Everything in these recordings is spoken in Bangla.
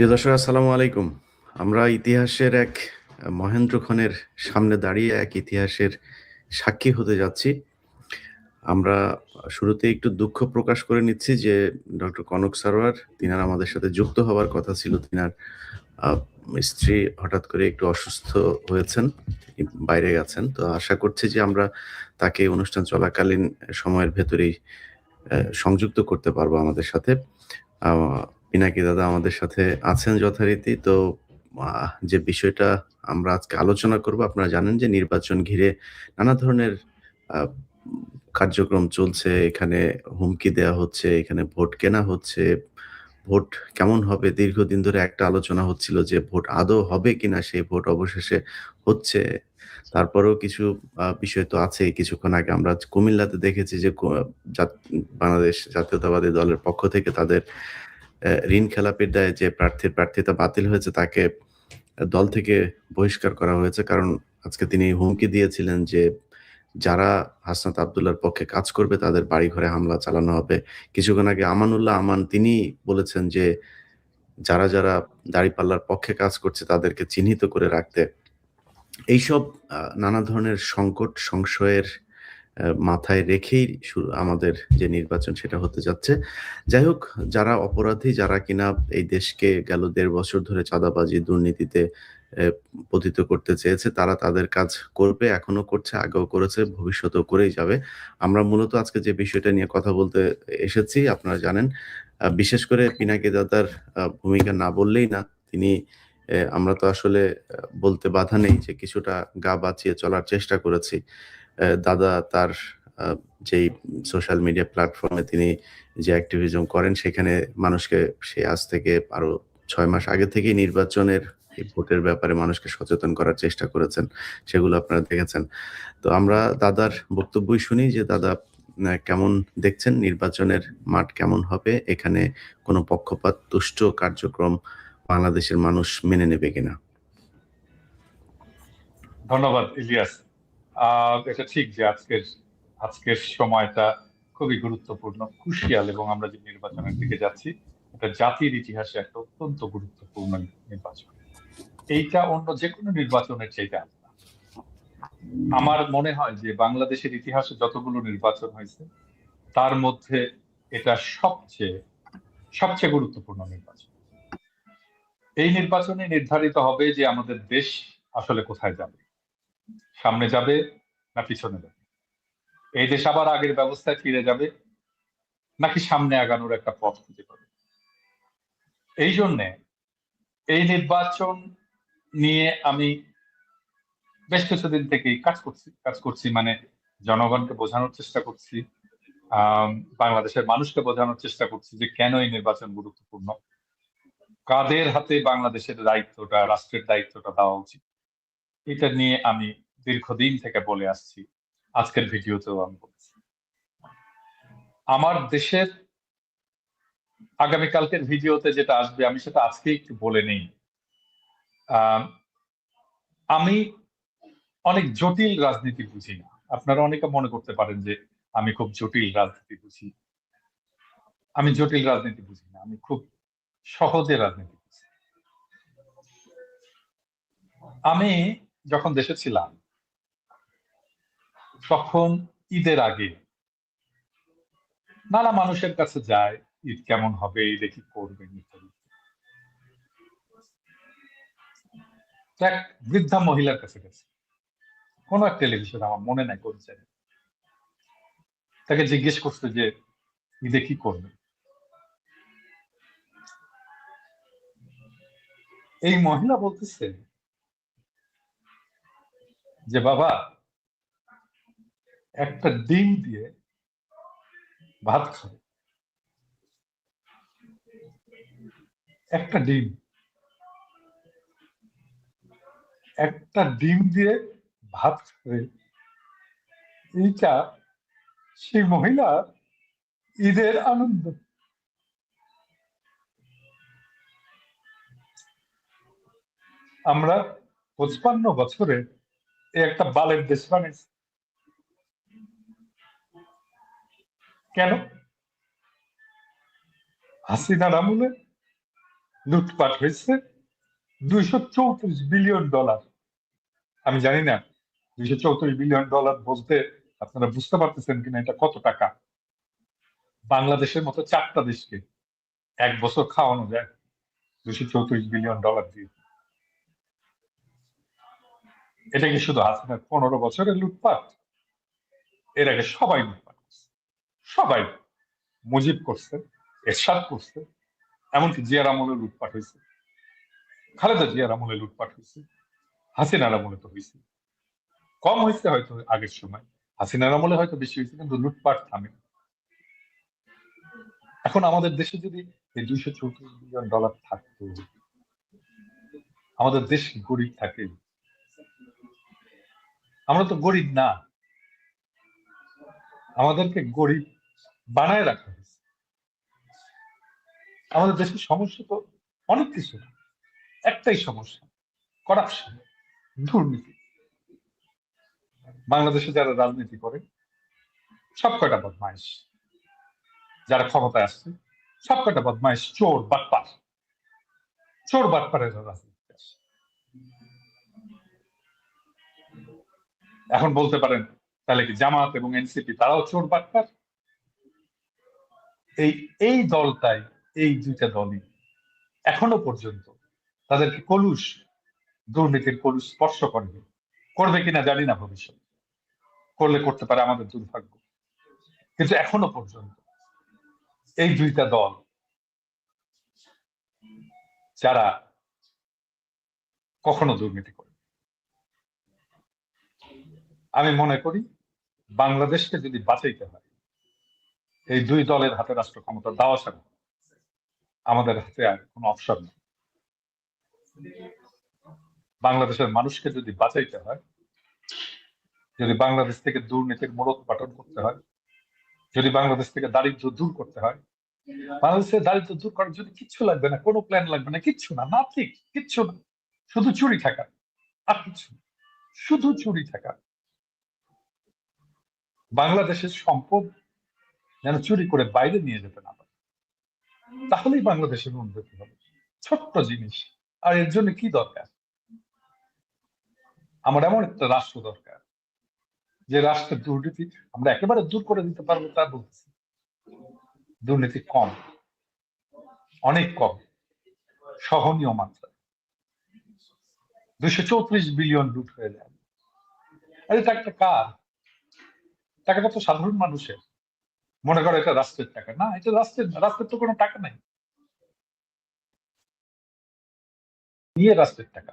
প্রিয় দর্শক, আসসালামু আলাইকুম। আমরা ইতিহাসের এক মহেন্দ্রক্ষণের সামনে দাঁড়িয়ে এক ইতিহাসের সাক্ষী হতে যাচ্ছি। আমরা শুরুতেই একটু দুঃখ প্রকাশ করে নিচ্ছি যে ডক্টর কনক সারোয়ার তিনার আমাদের সাথে যুক্ত হওয়ার কথা ছিল। তিনার আ স্ত্রী হঠাৎ করে একটু অসুস্থ হয়েছেন, বাইরে গেছেন। তো আশা করছি যে আমরা তাকে অনুষ্ঠান চলাকালীন সময়ের ভেতরেই সংযুক্ত করতে পারবো আমাদের সাথে। আ পিনাকি দাদা আমাদের সাথে আছেন যথারীতি। তো যে বিষয়টা আমরা আজকে আলোচনা করব, আপনারা জানেন যে নির্বাচন ঘিরে নানা ধরনের আ কার্যক্রম চলছে। এখানে হুমকি দেয়া হচ্ছে, এখানে ভোট কেনা হচ্ছে। ভোট কেমন হবে? দীর্ঘদিন ধরে একটা আলোচনা হচ্ছিল যে ভোট আদৌ হবে কিনা? সেই ভোট অবশেষে হচ্ছে। তারপরেও কিছু বিষয় তো আছেই। কিছুক্ষণ আগে আমরা কুমিল্লাতে দেখেছি যে জাত বাংলাদেশ জাতীয়তাবাদী দলের পক্ষ থেকে তাদের ঋণ খেলাপির দায়ে যে প্রার্থীর প্রার্থিতা বাতিল হয়েছে তাকে দল থেকে বহিষ্কার করা হয়েছে। কারণ আজকে তিনি হুমকি দিয়েছিলেন যে যারা হাসনাত আব্দুল্লাহর পক্ষে কাজ করবে তাদের বাড়িঘরে হামলা চালানো হবে। কিছুক্ষণ আগে আমানুল্লাহ আমান তিনি বলেছেন যে যারা দাঁড়িপাল্লার পক্ষে কাজ করছে তাদেরকে চিহ্নিত করে রাখতে। এইসব নানা ধরনের সংকট সংশয়ের মাথায় রেখেই আমাদের যে নির্বাচন সেটা হতে যাচ্ছে। যাই হোক, যারা অপরাধী, যারা কিনা এই দেশকে গেল ১.৫ বছর ধরে চাঁদাবাজি, দুর্নীতিতে এ পতিত করতে চেয়েছে, তারা তাদের কাজ করবে, এখনো করছে, আগেও করেছে, ভবিষ্যতেও করেই যাবে। আমরা মূলত আজকে যে বিষয়টা নিয়ে কথা বলতে এসেছি, আপনারা জানেন, বিশেষ করে পিনাকি দাদার ভূমিকা না বললেই না। তিনি আমরা তো আসলে বলতে বাধা নেই যে কিছুটা গা বাঁচিয়ে চলার চেষ্টা করেছি। দাদা তার আ যেই সোশ্যাল মিডিয়া প্ল্যাটফর্মে তিনি যে অ্যাক্টিভিজম করেন সেখানে মানুষকে সে আজ থেকে আরো ৬ মাস আগে থেকেই নির্বাচনের এই ভোটের ব্যাপারে মানুষকে সচেতন করার চেষ্টা করেছেন। সেগুলো আপনারা দেখেছেন। তো আমরা দাদার বক্তব্যই শুনি যে দাদা কেমন দেখছেন নির্বাচনের মাঠ কেমন হবে? এখানে কোনো পক্ষপাত তুষ্ট কার্যক্রম বাংলাদেশের মানুষ মেনে নেবে কিনা? ধন্যবাদ ইলিয়াস। এটা ঠিক যে আজকের সময়টা খুবই গুরুত্বপূর্ণ, ক্রুশিয়াল, এবং আমরা যে নির্বাচনের দিকে যাচ্ছি এটা জাতির ইতিহাসে একটা অত্যন্ত গুরুত্বপূর্ণ নির্বাচন। এইটা অন্য যে কোনো নির্বাচনের চাইতে আলাদা। আমার মনে হয় যে বাংলাদেশের ইতিহাসে যতগুলো নির্বাচন হয়েছে তার মধ্যে এটা সবচেয়ে সবচেয়ে গুরুত্বপূর্ণ নির্বাচন। এই নির্বাচনে নির্ধারিত হবে যে আমাদের দেশ আসলে কোথায় যাবে, সামনে যাবে না পিছনে যাবে, এই দেশ আবার আগের ব্যবস্থায় ফিরে যাবে নাকি সামনে আগানোর একটা পথ খুঁজে পাবে। এই জন্যে এই নির্বাচন নিয়ে আমি বেশ কিছুদিন থেকেই কাজ করছি মানে জনগণকে বোঝানোর চেষ্টা করছি, বাংলাদেশের মানুষকে বোঝানোর চেষ্টা করছি যে কেন এই নির্বাচন গুরুত্বপূর্ণ, কাদের হাতে বাংলাদেশের দায়িত্বটা, রাষ্ট্রের দায়িত্বটা দেওয়া উচিত। এটা নিয়ে আমি দীর্ঘদিন থেকে বলে আসছি, আজকের ভিডিওতেও আমি বলছি। আমার দেশের আগামীকালকের ভিডিওতে যেটা আসবে আমি সেটা আজকে একটু বলে নেই। আমি অনেক জটিল রাজনীতি বুঝি না। আপনারা অনেকে মনে করতে পারেন যে আমি খুব জটিল রাজনীতি বুঝি। আমি জটিল রাজনীতি বুঝি না, আমি খুব সহজে রাজনীতি বুঝি। আমি যখন দেশে ছিলাম তখন ঈদের আগে নানা মানুষের কাছে যায়, ঈদ কেমন হবে, ঈদে কি করবেন ইত্যাদি। এক বৃদ্ধা মহিলার কাছে গেছে, কোন এক টেলিভিশন, আমার মনে নাই কোন চ্যানেল, তাকে জিজ্ঞেস করছে যে ঈদে কি করবে। এই মহিলা বলতেছে যে বাবা, একটা ডিম দিয়ে ভাত খাবে, একটা ডিম, একটা ডিম দিয়ে ভাত খাবে, এইটা সেই মহিলা ঈদের আনন্দ। আমরা 55 বছরে একটা বালের দেশ বানাইছি। কেন? হাসিনার আমলে লুটপাট হয়েছে $234 বিলিয়ন। আমি জানি না $234 বিলিয়ন বলতে আপনারা বুঝতে পারতেছেন কিনা এটা কত টাকা। বাংলাদেশের মতো 4টা দেশকে এক বছর খাওয়ানো যায় $234 বিলিয়ন দিয়ে। এটা কি শুধু হাসিনার 15 বছরের লুটপাট? এর আগে সবাই লুটপাট করছে, সবাই। মুজিব করছে, এরশাদ করছে, এমনকি জিয়ার আমলে লুটপাট হয়েছে, খালেদা জিয়ার আমলে লুটপাট হয়েছে, হাসিনার আমলে তো হয়েছে। কম হয়েছে হয়তো আগের সময়, হাসিনার আমলে হয়তো বেশি হয়েছে, কিন্তু লুটপাট থামে। এখন আমাদের দেশে যদি এই $234 বিলিয়ন থাকতো, আমাদের দেশ কি গরিব থাকে? আমরা তো গরিব না, আমাদেরকে গরিব বানায় রাখা হয়েছে। আমাদের দেশের সমস্যা তো অনেক কিছু না, একটাই সমস্যা, করাপশন, দুর্নীতি। বাংলাদেশে যারা রাজনীতি করে সব কয়টা বদমাইশ, যারা ক্ষমতায় আসছে সব কয়টা বদমাইশ, চোর বাটপার। চোর বাটপারের রাজনীতি আসে। এখন বলতে পারেন তাহলে কি জামাত এবং এনসিপি তারাও চোর বাটপার? এই দলটাই, এই দুইটা দলই এখনো পর্যন্ত তাদেরকে কলুষ, দুর্নীতির কলুষ স্পর্শ করবে কিনা জানি না, ভবিষ্যৎ করলে করতে পারে, আমাদের দুর্ভাগ্য। কিন্তু এখনো পর্যন্ত এই দুইটা দল যারা কখনো দুর্নীতি করে। আমি মনে করি বাংলাদেশকে যদি বাঁচাইতে হয়, এই দুই দলের হাতে রাষ্ট্র ক্ষমতা দেওয়া ছাড়া আমাদের হাতে আর কোনো অপশন নেই। বাংলাদেশের মানুষকে যদি বাঁচাইতে হয়, যদি বাংলাদেশ থেকে দুর্নীতির মূলোৎপাটন করতে হয়, যদি বাংলাদেশ থেকে দারিদ্র দূর করতে হয়, বাংলাদেশের দারিদ্র দূর করার জন্য কিচ্ছু লাগবে না, কোনো প্ল্যান লাগবে না, কিচ্ছু না, নাথিং, কিচ্ছু না, শুধু চুরি থাকা, আর কিছু না, শুধু চুরি থাকা। বাংলাদেশের সম্পদ যেন চুরি করে বাইরে নিয়ে যেতে না পারে, তাহলেই বাংলাদেশের উন্নতি হবে। ছোট্ট জিনিস, আর এর জন্য কি দরকার? আমার এমন একটা রাষ্ট্র দরকার যে রাষ্ট্রের দুর্নীতি আমরা একেবারে দূর করে দিতে পারবো, তা বলছি। দুর্নীতি কম, অনেক কম, সহনীয় মাত্রা। 234 বিলিয়ন লুট হয়ে যায়। আরে টাকাটা কার? টাকাটা তো সাধারণ মানুষের। মনে করো এটা রাষ্ট্রের টাকা না, এটা রাষ্ট্রের তো কোনো টাকা নাই, নিয়ে রাষ্ট্রের টাকা।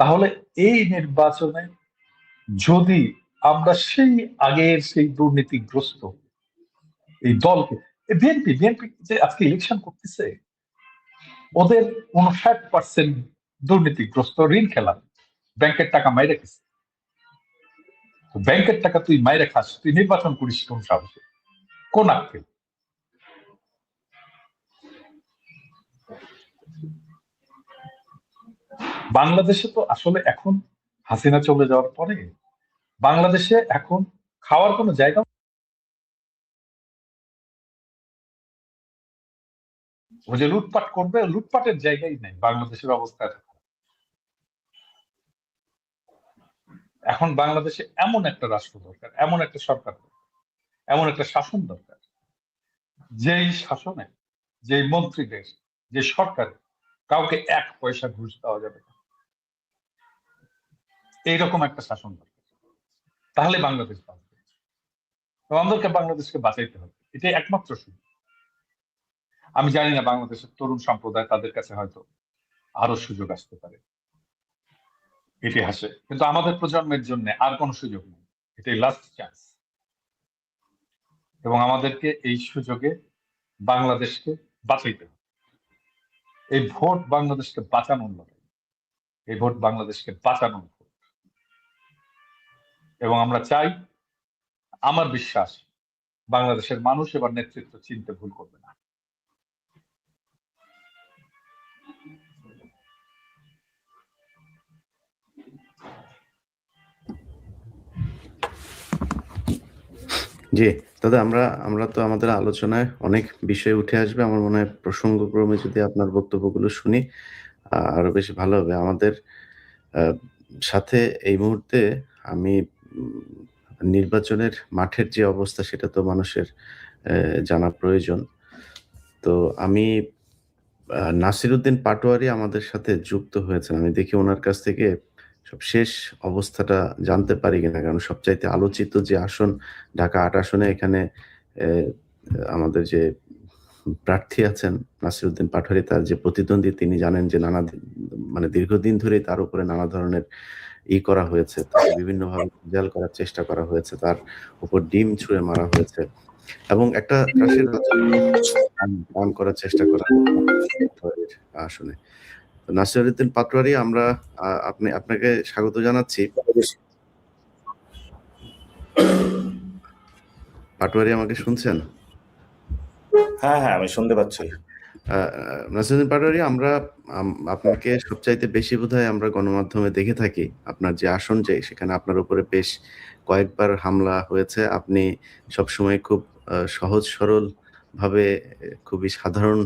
তাহলে এই নির্বাচনে যদি আমরা সেই আগের সেই দুর্নীতিগ্রস্ত এই দলকে, বিএনপি বিএনপি যে আজকে ইলেকশন করতেছে, ওদের 59% দুর্নীতিগ্রস্ত, ঋণ খেলা, ব্যাংকের টাকা মাইরে খেছে। ব্যাংকের টাকা তুই মাইরে খাস, তুই নির্বাচন করিস কোন সাহসে, কোন আক্কেল? বাংলাদেশে তো আসলে এখন হাসিনা চলে যাওয়ার পরে বাংলাদেশে এখন খাওয়ার কোনো জায়গা, ও যে লুটপাট করবে, লুটপাটের জায়গাই নেই। বাংলাদেশের অবস্থা এখন বাংলাদেশে এমন একটা রাষ্ট্র দরকার, এমন একটা সরকার দরকার, এমন একটা শাসন দরকার, যেই শাসনে, যেই মন্ত্রীদের, যে সরকারে কাউকে 1 পয়সা ঘুষ দেওয়া যাবে না, এইরকম একটা শাসন দরকার। তাহলে বাংলাদেশ বাঁচবে। আমাদেরকে বাংলাদেশকে বাঁচাইতে হবে, এটাই একমাত্র সুযোগ। আমি জানি না বাংলাদেশের তরুণ সম্প্রদায়, তাদের কাছে হয়তো আরো সুযোগ আসতে পারে ইতিহাসে, কিন্তু আমাদের প্রজন্মের জন্য আর কোনো সুযোগ নেই, এটাই লাস্ট চান্স। এবং আমাদেরকে এই সুযোগে বাংলাদেশকে বাঁচাইতে হবে। এই ভোট বাংলাদেশকে বাঁচানোর লড়াই, এই ভোট বাংলাদেশকে বাঁচানোর ভোট। এবং আমরা চাই, আমার বিশ্বাস বাংলাদেশের মানুষ এবার নেতৃত্ব চিনতে ভুল করবে না। জি জি, দাদা আমরা তো আমাদের আলোচনায় অনেক বিষয় উঠে আসবে। আমার মনে হয় প্রসঙ্গক্রমে যদি আপনার বক্তব্যগুলো শুনি আরো বেশি ভালো হবে। আমাদের আ সাথে এই মুহূর্তে আমি নির্বাচনের মাঠের যে অবস্থা সেটা তো মানুষের জানা প্রয়োজন। তো আমি নাসিরউদ্দিন পাটোয়ারি আমাদের সাথে যুক্ত হয়েছেন। আমি দেখি উনার কাছ থেকে সব শেষ অবস্থাটা জানতে পারি কিনা। কারণ সবচাইতে আলোচিত যে আসন ঢাকা ৮ আসনে এখানে অ্যা আমাদের যে প্রার্থী আছেন নাসিরউদ্দিন পাটোয়ারি তার যে প্রতিদ্বন্দ্বী তিনি জানেন যে মানে দীর্ঘদিন ধরেই তার উপরে নানা ধরনের করা হয়েছে। তাকে বিভিন্নভাবে ভেজাল করার চেষ্টা করা হয়েছে। তার উপর ডিম ছুঁড়ে মারা হয়েছে এবং একটা ত্রাসের রাজত্ব কায়েম করার চেষ্টা করা পাটোয়ারির আসনে। তো নাসিরউদ্দিন পাটোয়ারি আমরা আপনাকে স্বাগত জানাচ্ছি। পাটোয়ারি আমাকে শুনছেন? হ্যাঁ, আমি শুনতে পাচ্ছি। নাসিরউদ্দিন পাটোয়ারি আমরা আপনাকে সবচাইতে বেশি বোধহয় আমরা গণমাধ্যমে দেখে থাকি। আপনার যে আসন সেখানে আপনার উপরে বেশ কয়েকবার হামলা হয়েছে। আপনি সবসময় খুব সহজ সরল ভাবে খুবই সাধারণ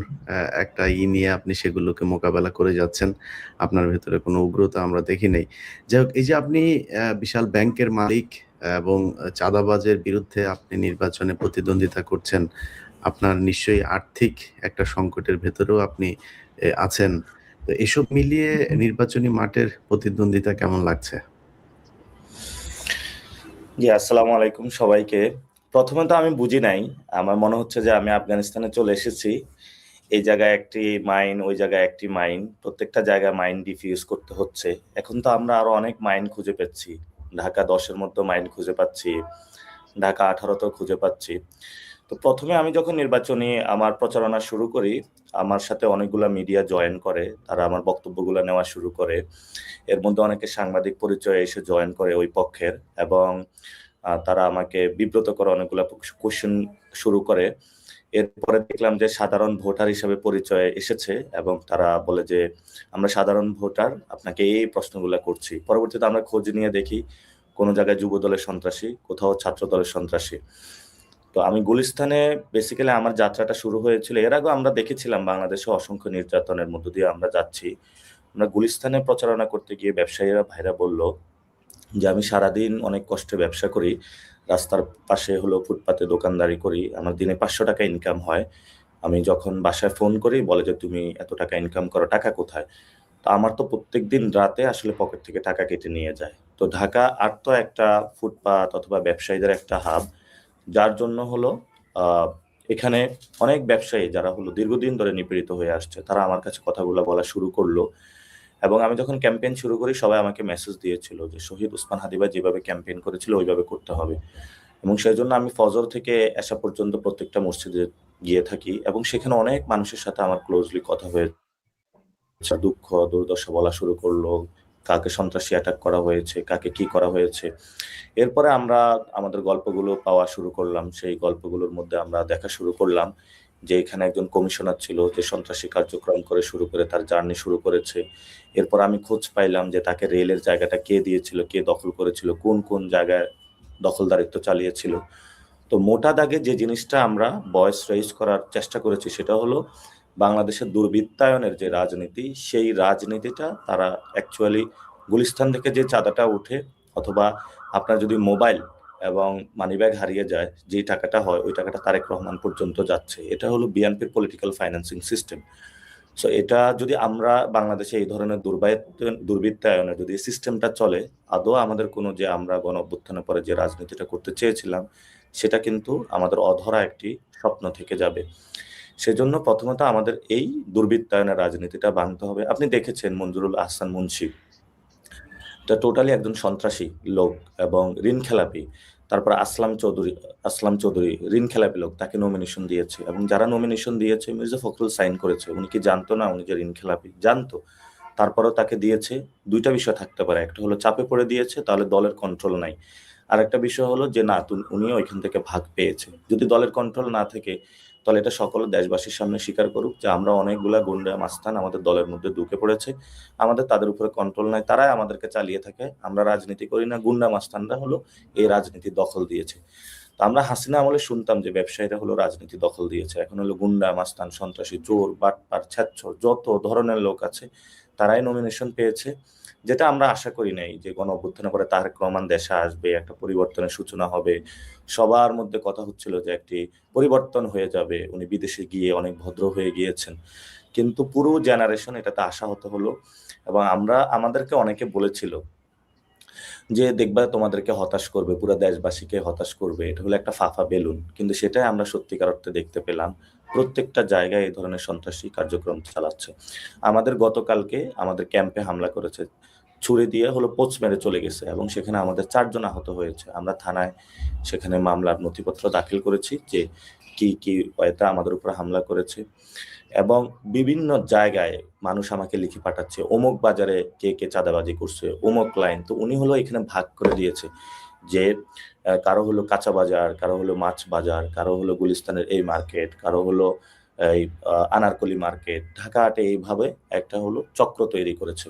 একটা নিয়ে আপনি সেগুলোকে মোকাবেলা করে যাচ্ছেন। আপনার ভেতরে কোনো উগ্রতা আমরা দেখি নাই। যাই হোক, এই যে আপনি বিশাল ব্যাংকের মালিক এবং চাঁদাবাজের বিরুদ্ধে আপনি নির্বাচনে প্রতিদ্বন্দ্বিতা করছেন। আপনার নিশ্চয়ই আর্থিক একটা সংকটের ভেতরেও আপনি আছেন। তো এসব মিলিয়ে নির্বাচনী মাঠের প্রতিদ্বন্দ্বিতা কেমন লাগছে? জি, আসসালামু আলাইকুম সবাইকে। প্রথমে তো আমি বুঝি নাই। আমার মনে হচ্ছে যে আমি আফগানিস্তানে চলে এসেছি। এই জায়গায় একটি মাইন, ওই জায়গায় একটি মাইন। প্রত্যেকটা জায়গায় মাইন ডিফিউজ করতে হচ্ছে। এখন তো আমরা আরো অনেক মাইন খুঁজে পাচ্ছি। ঢাকা ১০ এর মধ্যে মাইন খুঁজে পাচ্ছি। ঢাকা ১৮ তেও খুঁজে পাচ্ছি। তো প্রথমে আমি যখন নির্বাচনী আমার প্রচারণা শুরু করি, আমার সাথে অনেকগুলা মিডিয়া জয়েন করে। তারা আমার বক্তব্যগুলো নেওয়া শুরু করে। এর মধ্যে অনেকে সাংবাদিক পরিচয়ে এসে জয়েন করে ওই পক্ষের এবং তারা আমাকে বিব্রত করে অনেকগুলা কোয়েশ্চেন শুরু করে। এরপরে দেখলাম যে সাধারণ ভোটার হিসেবে পরিচয়ে এসেছে এবং তারা বলে যে আমরা সাধারণ ভোটার, আপনাকে এই প্রশ্নগুলা করছি। পরবর্তীতে আমরা খোঁজ নিয়ে দেখি কোনো জায়গায় যুব দলের সন্ত্রাসী, কোথাও ছাত্র দলের সন্ত্রাসী। তো আমি গুলিস্তানে বেসিক্যালি আমার যাত্রাটা শুরু হয়েছিল। এর আগেও আমরা দেখেছিলাম বাংলাদেশে অসংখ্য নির্যাতনের মধ্য দিয়ে আমরা যাচ্ছি। আমরা গুলিস্তানে প্রচারণা করতে গিয়ে ব্যবসায়ীরা ভাইরা বলল যে আমি সারাদিন অনেক কষ্টে ব্যবসা করি, রাস্তার পাশে হলো ফুটপাতে দোকানদারি করি, আমার দিনে ৫০০ টাকা ইনকাম হয়। আমি যখন বাসায় ফোন করি বলে যে তুমি এত টাকা ইনকাম করো, টাকা কোথায়? তো আমার তো প্রত্যেকদিন রাতে আসলে পকেট থেকে টাকা কেটে নিয়ে যায়। তো ঢাকা আর তো একটা ফুটপাত অথবা ব্যবসায়ীদের একটা হাব, যার জন্য হলো এখানে অনেক ব্যবসায়ী যারা হলো দীর্ঘদিন ধরে নিপীড়িত হয়ে আসছে, তারা আমার কাছে কথাগুলো বলা শুরু করলো। এবং আমি যখন ক্যাম্পেইন শুরু করি সবাই আমাকে মেসেজ দিয়েছিল যে শহীদ ওসমান হাদি ভাই যেভাবে ক্যাম্পেইন করেছিল ওইভাবে করতে হবে। এবং সেই জন্য আমি ফজর থেকে এশা পর্যন্ত প্রত্যেকটা মসজিদে গিয়ে থাকি এবং সেখানে অনেক মানুষের সাথে আমার ক্লোজলি কথা হয়েছে। দুঃখ দুর্দশা বলা শুরু করলো, কাকে সন্ত্রাসী অ্যাটাক করা হয়েছে, কাকে কি করা হয়েছে। এরপরে আমরা আমাদের গল্পগুলো পাওয়া শুরু করলাম। সেই গল্পগুলোর মধ্যে আমরা দেখা শুরু করলাম যে এখানে একজন কমিশনার ছিল যে সন্ত্রাসী কার্যক্রম করে শুরু করে তার জার্নি শুরু করেছে। এরপর আমি খোঁজ পাইলাম যে তাকে রেলের জায়গাটা কে দিয়েছিল, কে দখল করেছিল, কোন কোন জায়গায় দখলদারিত্ব চালিয়েছিল। তো মোটা দাগে যে জিনিসটা আমরা ভয়েস রেইজ করার চেষ্টা করেছি সেটা হলো বাংলাদেশের দুর্বৃত্তায়নের যে রাজনীতি, সেই রাজনীতিটা তারা অ্যাকচুয়ালি গুলিস্তান থেকে যে চাঁদাটা উঠে অথবা আপনার যদি মোবাইল এবং মানিব্যাগ হারিয়ে যায়, যেই টাকাটা হয় ওই টাকাটা তারেক রহমান পর্যন্ত যাচ্ছে। এটা হলো বিএনপির পলিটিক্যাল ফাইন্যান্সিং সিস্টেম। সো এটা যদি আমরা বাংলাদেশে এই ধরনের দুর্বৃত্তায়নের যদি সিস্টেমটা চলে, আদৌ আমাদের কোনো যে আমরা গণ অভ্যুত্থানের পরে যে রাজনীতিটা করতে চেয়েছিলাম সেটা কিন্তু আমাদের অধরা একটি স্বপ্ন থেকে যাবে। সেজন্য প্রথমত আমাদের এই দুর্বৃত্তায়নের রাজনীতিটা ভাঙতে হবে। আপনি দেখেছেন মঞ্জুরুল আহসান মুন্সী, এটা টোটালি একজন সন্ত্রাসী লোক এবং ঋণ খেলাপি। তারপর আসলাম চৌধুরী ঋণ খেলাপি লোক, তাকে নমিনেশন দিয়েছে এবং যারা নমিনেশন দিয়েছে মির্জা ফখরুল সাইন করেছে। উনি কি জানতো না উনি যে ঋণ খেলাপি? জানতো। তারপরেও তাকে দিয়েছে। দুইটা বিষয় থাকতে পারে, একটা হলো চাপে পড়ে দিয়েছে, তাহলে দলের কন্ট্রোল নাই। আর একটা বিষয় হলো যে না উনিও ওইখান থেকে ভাগ পেয়েছে। যদি দলের কন্ট্রোল না থাকে তাহলে এটা সকল দেশবাসীর সামনে স্বীকার করুক যে আমরা অনেকগুলা গুন্ডা মাস্তান আমাদের দলের মধ্যে ঢুকে পড়েছে, আমাদের তাদের উপরে কন্ট্রোল নাই, তারাই আমাদেরকে চালিয়ে থাকে, আমরা রাজনীতি করি না, গুন্ডা মাস্তানরা হলো এই রাজনীতি দখল দিয়েছে। তো আমরা হাসিনা আমলে শুনতাম যে ব্যবসায়ীরা হলো রাজনীতি দখল দিয়েছে, এখন হলো গুন্ডা মাস্তান সন্ত্রাসী চোর বাটপার ছ্যাচ্ছর যত ধরনের লোক আছে তারাই নমিনেশন পেয়েছে, যেটা আমরা আশা করি নাই যে গণ অভ্যুত্থানের পরে তারেক রহমান দেশে আসবে, একটা পরিবর্তনের সূচনা হবে। সবার মধ্যে কথা হচ্ছিল যে একটি পরিবর্তন হয়ে যাবে, উনি বিদেশে গিয়ে অনেক ভদ্র হয়ে গিয়েছেন, কিন্তু পুরো জেনারেশন এটাতে আশাহত হলো। এবং আমাদেরকে অনেকে বলেছিল যে দেখবা তোমাদেরকে হতাশ করবে, পুরো দেশবাসীকে হতাশ করবে, এটা হলো একটা ফাফা বেলুন, কিন্তু সেটাই আমরা সত্যিকার অর্থে দেখতে পেলাম। প্রত্যেকটা জায়গায় এই ধরনের সন্ত্রাসী কার্যক্রম চালাচ্ছে। আমাদের গতকালকে আমাদের ক্যাম্পে হামলা করেছে, ছুরি দিয়ে হলো পোচ মেরে চলে গেছে, এবং সেখানে আমাদের 4 জন আহত হয়েছে। আমরা থানায় সেখানে মামলার নথিপত্র দাখিল করেছি যে কি কি ওয়েতে আমাদের উপর হামলা করেছে। এবং বিভিন্ন জায়গায় মানুষ আমাকে লিখে পাঠাচ্ছে অমুক বাজারে কে কে চাঁদাবাজি করছে, অমুক লাইন। তো উনি হলো এখানে ভাগ করে দিয়েছে যে কারো হলো কাঁচা বাজার, কারো হলো মাছ বাজার, কারো হলো গুলিস্তানের এই মার্কেট, কারো হলো এই আনারকলি মার্কেট, ঢাকা হাটে এইভাবে একটা হলো চক্র তৈরি করেছে।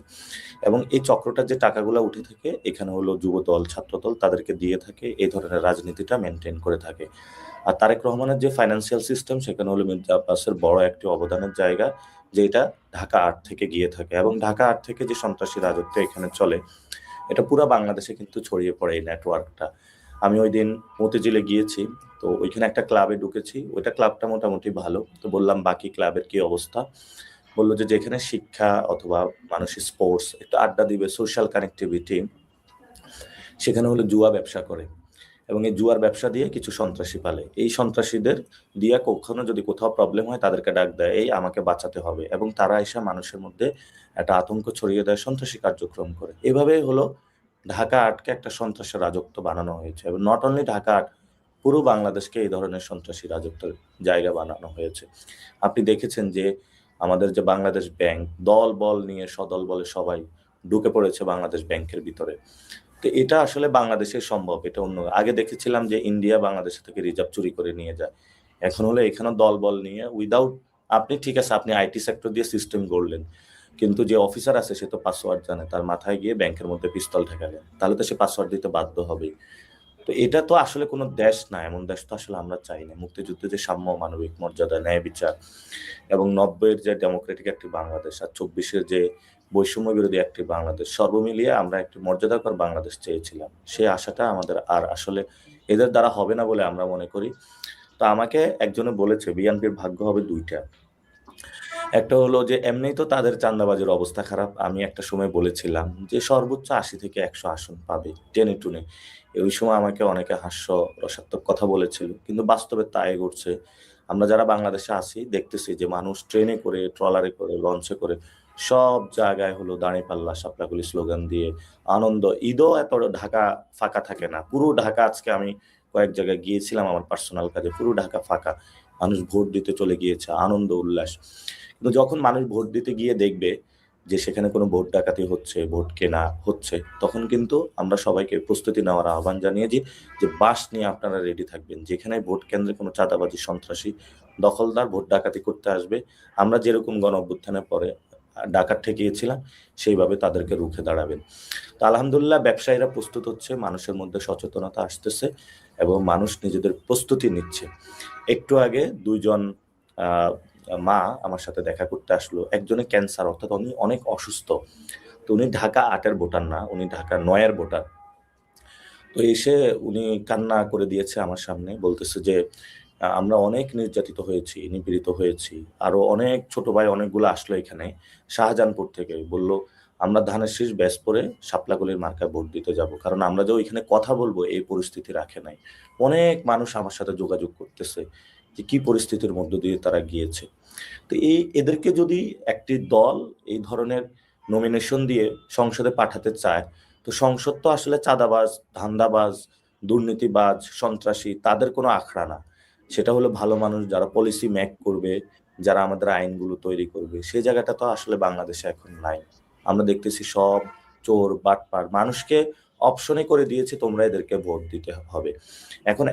এবং এই চক্রটার যে টাকাগুলো উঠে থাকে এখানে হলো যুবদল ছাত্রদল তাদেরকে দিয়ে থাকে, এই ধরনের রাজনীতিটা মেনটেন করে থাকে। আর তারেক রহমানের যে ফাইন্যান্সিয়াল সিস্টেম সেখানে হলো মির্জা আব্বাসের বড় একটি অবদানের জায়গা, যেটা ঢাকা 8 থেকে গিয়ে থাকে। এবং ঢাকা 8 থেকে যে সন্ত্রাসী রাজত্ব এখানে চলে এটা পুরো বাংলাদেশে কিন্তু ছড়িয়ে পড়ে এই নেটওয়ার্কটা। আমি ওই দিন মতিঝিলে গিয়েছি, তো ওইখানে একটা ক্লাবে ঢুকেছি, ওইটা ক্লাবটা মোটামুটি ভালো। তো বললাম বাকি ক্লাবের কি অবস্থা, বললো যে যেখানে শিক্ষা অথবা মানুষের স্পোর্টস একটু আড্ডা দিবে, সোশ্যাল কানেক্টিভিটি, সেখানে হলো জুয়া ব্যবসা করে, এবং এই জুয়ার ব্যবসা দিয়ে কিছু সন্ত্রাসী পালে। এই সন্ত্রাসীদের দিয়ে কখনো যদি কোথাও প্রবলেম হয় তাদেরকে ডাক দেয় এই আমাকে বাঁচাতে হবে, এবং তারা এসে মানুষের মধ্যে একটা আতঙ্ক ছড়িয়ে দেয়, সন্ত্রাসী কার্যক্রম করে। এভাবে হলো ঢাকা 8কে একটা সন্ত্রাসের রাজত্ব বানানো হয়েছে, এবং নট অনলি ঢাকা 8, পুরো বাংলাদেশকে এই ধরনের সন্ত্রাসী রাজত্বের জায়গা বানানো হয়েছে। আপনি দেখেছেন যে আমাদের যে বাংলাদেশ ব্যাংক দল বল নিয়ে সদল বলে সবাই ঢুকে পড়েছে বাংলাদেশ ব্যাংকের ভিতরে। তো এটা আসলে বাংলাদেশে সম্ভব, এটা অন্য। আগে দেখেছিলাম যে ইন্ডিয়া বাংলাদেশ থেকে রিজার্ভ চুরি করে নিয়ে যায়, এখন হলো এখানে দল বল নিয়ে উইদাউট, আপনি ঠিক আছে আপনি আইটি সেক্টর দিয়ে সিস্টেম গড়লেন, কিন্তু যে অফিসার আছে সে তো পাসওয়ার্ড জানে, তার মাথায় গিয়ে ব্যাংকের মধ্যে পিস্তল ঠেকালেন, তাহলে তো সে পাসওয়ার্ড দিতে বাধ্য হবে। তো এটা তো আসলে কোনো দেশ না, এমন দেশ তো আসলে আমরা চাই না। মুক্তিযুদ্ধে যে সাম্য, মানবিক মর্যাদা, ন্যায় বিচার, এবং 90-এর যে ডেমোক্রেটিক একটি বাংলাদেশ, আর 24-এর যে বৈষম্য বিরোধী একটি বাংলাদেশ, সর্বমিলিয়ে আমরা একটি মর্যাদাকর বাংলাদেশ চেয়েছিলাম। সেই আশাটা আমাদের আর আসলে এদের দ্বারা হবে না বলে আমরা মনে করি। তো আমাকে একজনে বলেছে বিএনপির ভাগ্য হবে 2টা। একটা হলো যে এমনিই তো তাদের চাঁদাবাজির অবস্থা খারাপ। আমি একটা সময় বলেছিলাম যে সর্বোচ্চ 80 থেকে 100 আসন পাবে টেনে টুনে। ওই সময় আমাকে অনেকে হাস্য রসাত্মক কথা বলেছিল, কিন্তু বাস্তবে তাই ঘটছে। আমরা যারা বাংলাদেশে আছি দেখতেছি যে মানুষ ট্রেনে করে, ট্রলারে করে, লঞ্চে করে সব জায়গায় হলো দাঁড়িপাল্লা সাপলাগুলি স্লোগান দিয়ে আনন্দ। ঈদও এত ঢাকা ফাঁকা থাকে না, পুরো ঢাকা, আজকে আমি কয়েক জায়গায় গিয়েছিলাম আমার পার্সোনাল কাজে, পুরো ঢাকা ফাঁকা, মানুষ ভোট দিতে চলে গিয়েছে, আনন্দ উল্লাস। কিন্তু যখন মানুষ ভোট দিতে গিয়ে দেখবে যে সেখানে কোনো ভোট ডাকাতি হচ্ছে, ভোট কেনা হচ্ছে, তখন কিন্তু আমরা সবাইকে প্রস্তুতি নেওয়ার আহ্বান জানিয়েছি যে বাস নিয়ে আপনারা রেডি থাকবেন, যেখানে ভোট কেন্দ্রে কোনো চাঁদাবাজি সন্ত্রাসী দখলদার ভোট ডাকাতি করতে আসবে, আমরা যেরকম গণ অভ্যুত্থানের পরে ডাকাত ঠেকিয়েছিলাম সেইভাবে তাদেরকে রুখে দাঁড়াবেন। তো আলহামদুলিল্লাহ ব্যবসায়ীরা প্রস্তুত হচ্ছে, মানুষের মধ্যে সচেতনতা আসতেছে এবং মানুষ নিজেদের প্রস্তুতি নিচ্ছে। একটু আগে 2 জন মা আমার সাথে দেখা করতে আসলো, একজনে ক্যান্সার, অর্থাৎ উনি অনেক অসুস্থ। তো উনি ঢাকা 8-এর ভোটার না, উনি ঢাকা 9-এর ভোটার। তো এসে উনি কান্না করে দিয়েছে আমার সামনে, বলতেছে যে আমরা অনেক নির্যাতিত হয়েছি, নিপীড়িত হয়েছি। আরো অনেক ছোট ভাই অনেকগুলো আসলো এখানে শাহজাহানপুর থেকে, বলল আমরা ধানের শীষ ব্যাস পরে শাপলাকলির মার্কায় ভোট দিতে যাব, কারণ আমরা যে ওইখানে কথা বলবো এই পরিস্থিতি রাখে নাই। অনেক মানুষ আমার সাথে যোগাযোগ করতেছে যে কি পরিস্থিতির মধ্য দিয়ে তারা গিয়েছে। তো এদেরকে যদি একটি দল এই ধরনের নমিনেশন দিয়ে সংসদে পাঠাতে চায়, তো সংসদ তো আসলে চাঁদাবাজ, ধান্দাবাজ, দুর্নীতিবাজ, সন্ত্রাসী তাদের কোনো আখড়া না। সেটা হলো ভালো মানুষ যারা পলিসি মেক করবে, যারা আমাদের আইনগুলো তৈরি করবে। সেই জায়গাটা তো আসলে বাংলাদেশে এখন নাই। আমরা দেখতেছি সব চোর বাটপার, মানুষকে অপশনে করে দিয়েছে তোমরা এদেরকে ভোট দিতে হবে। এখন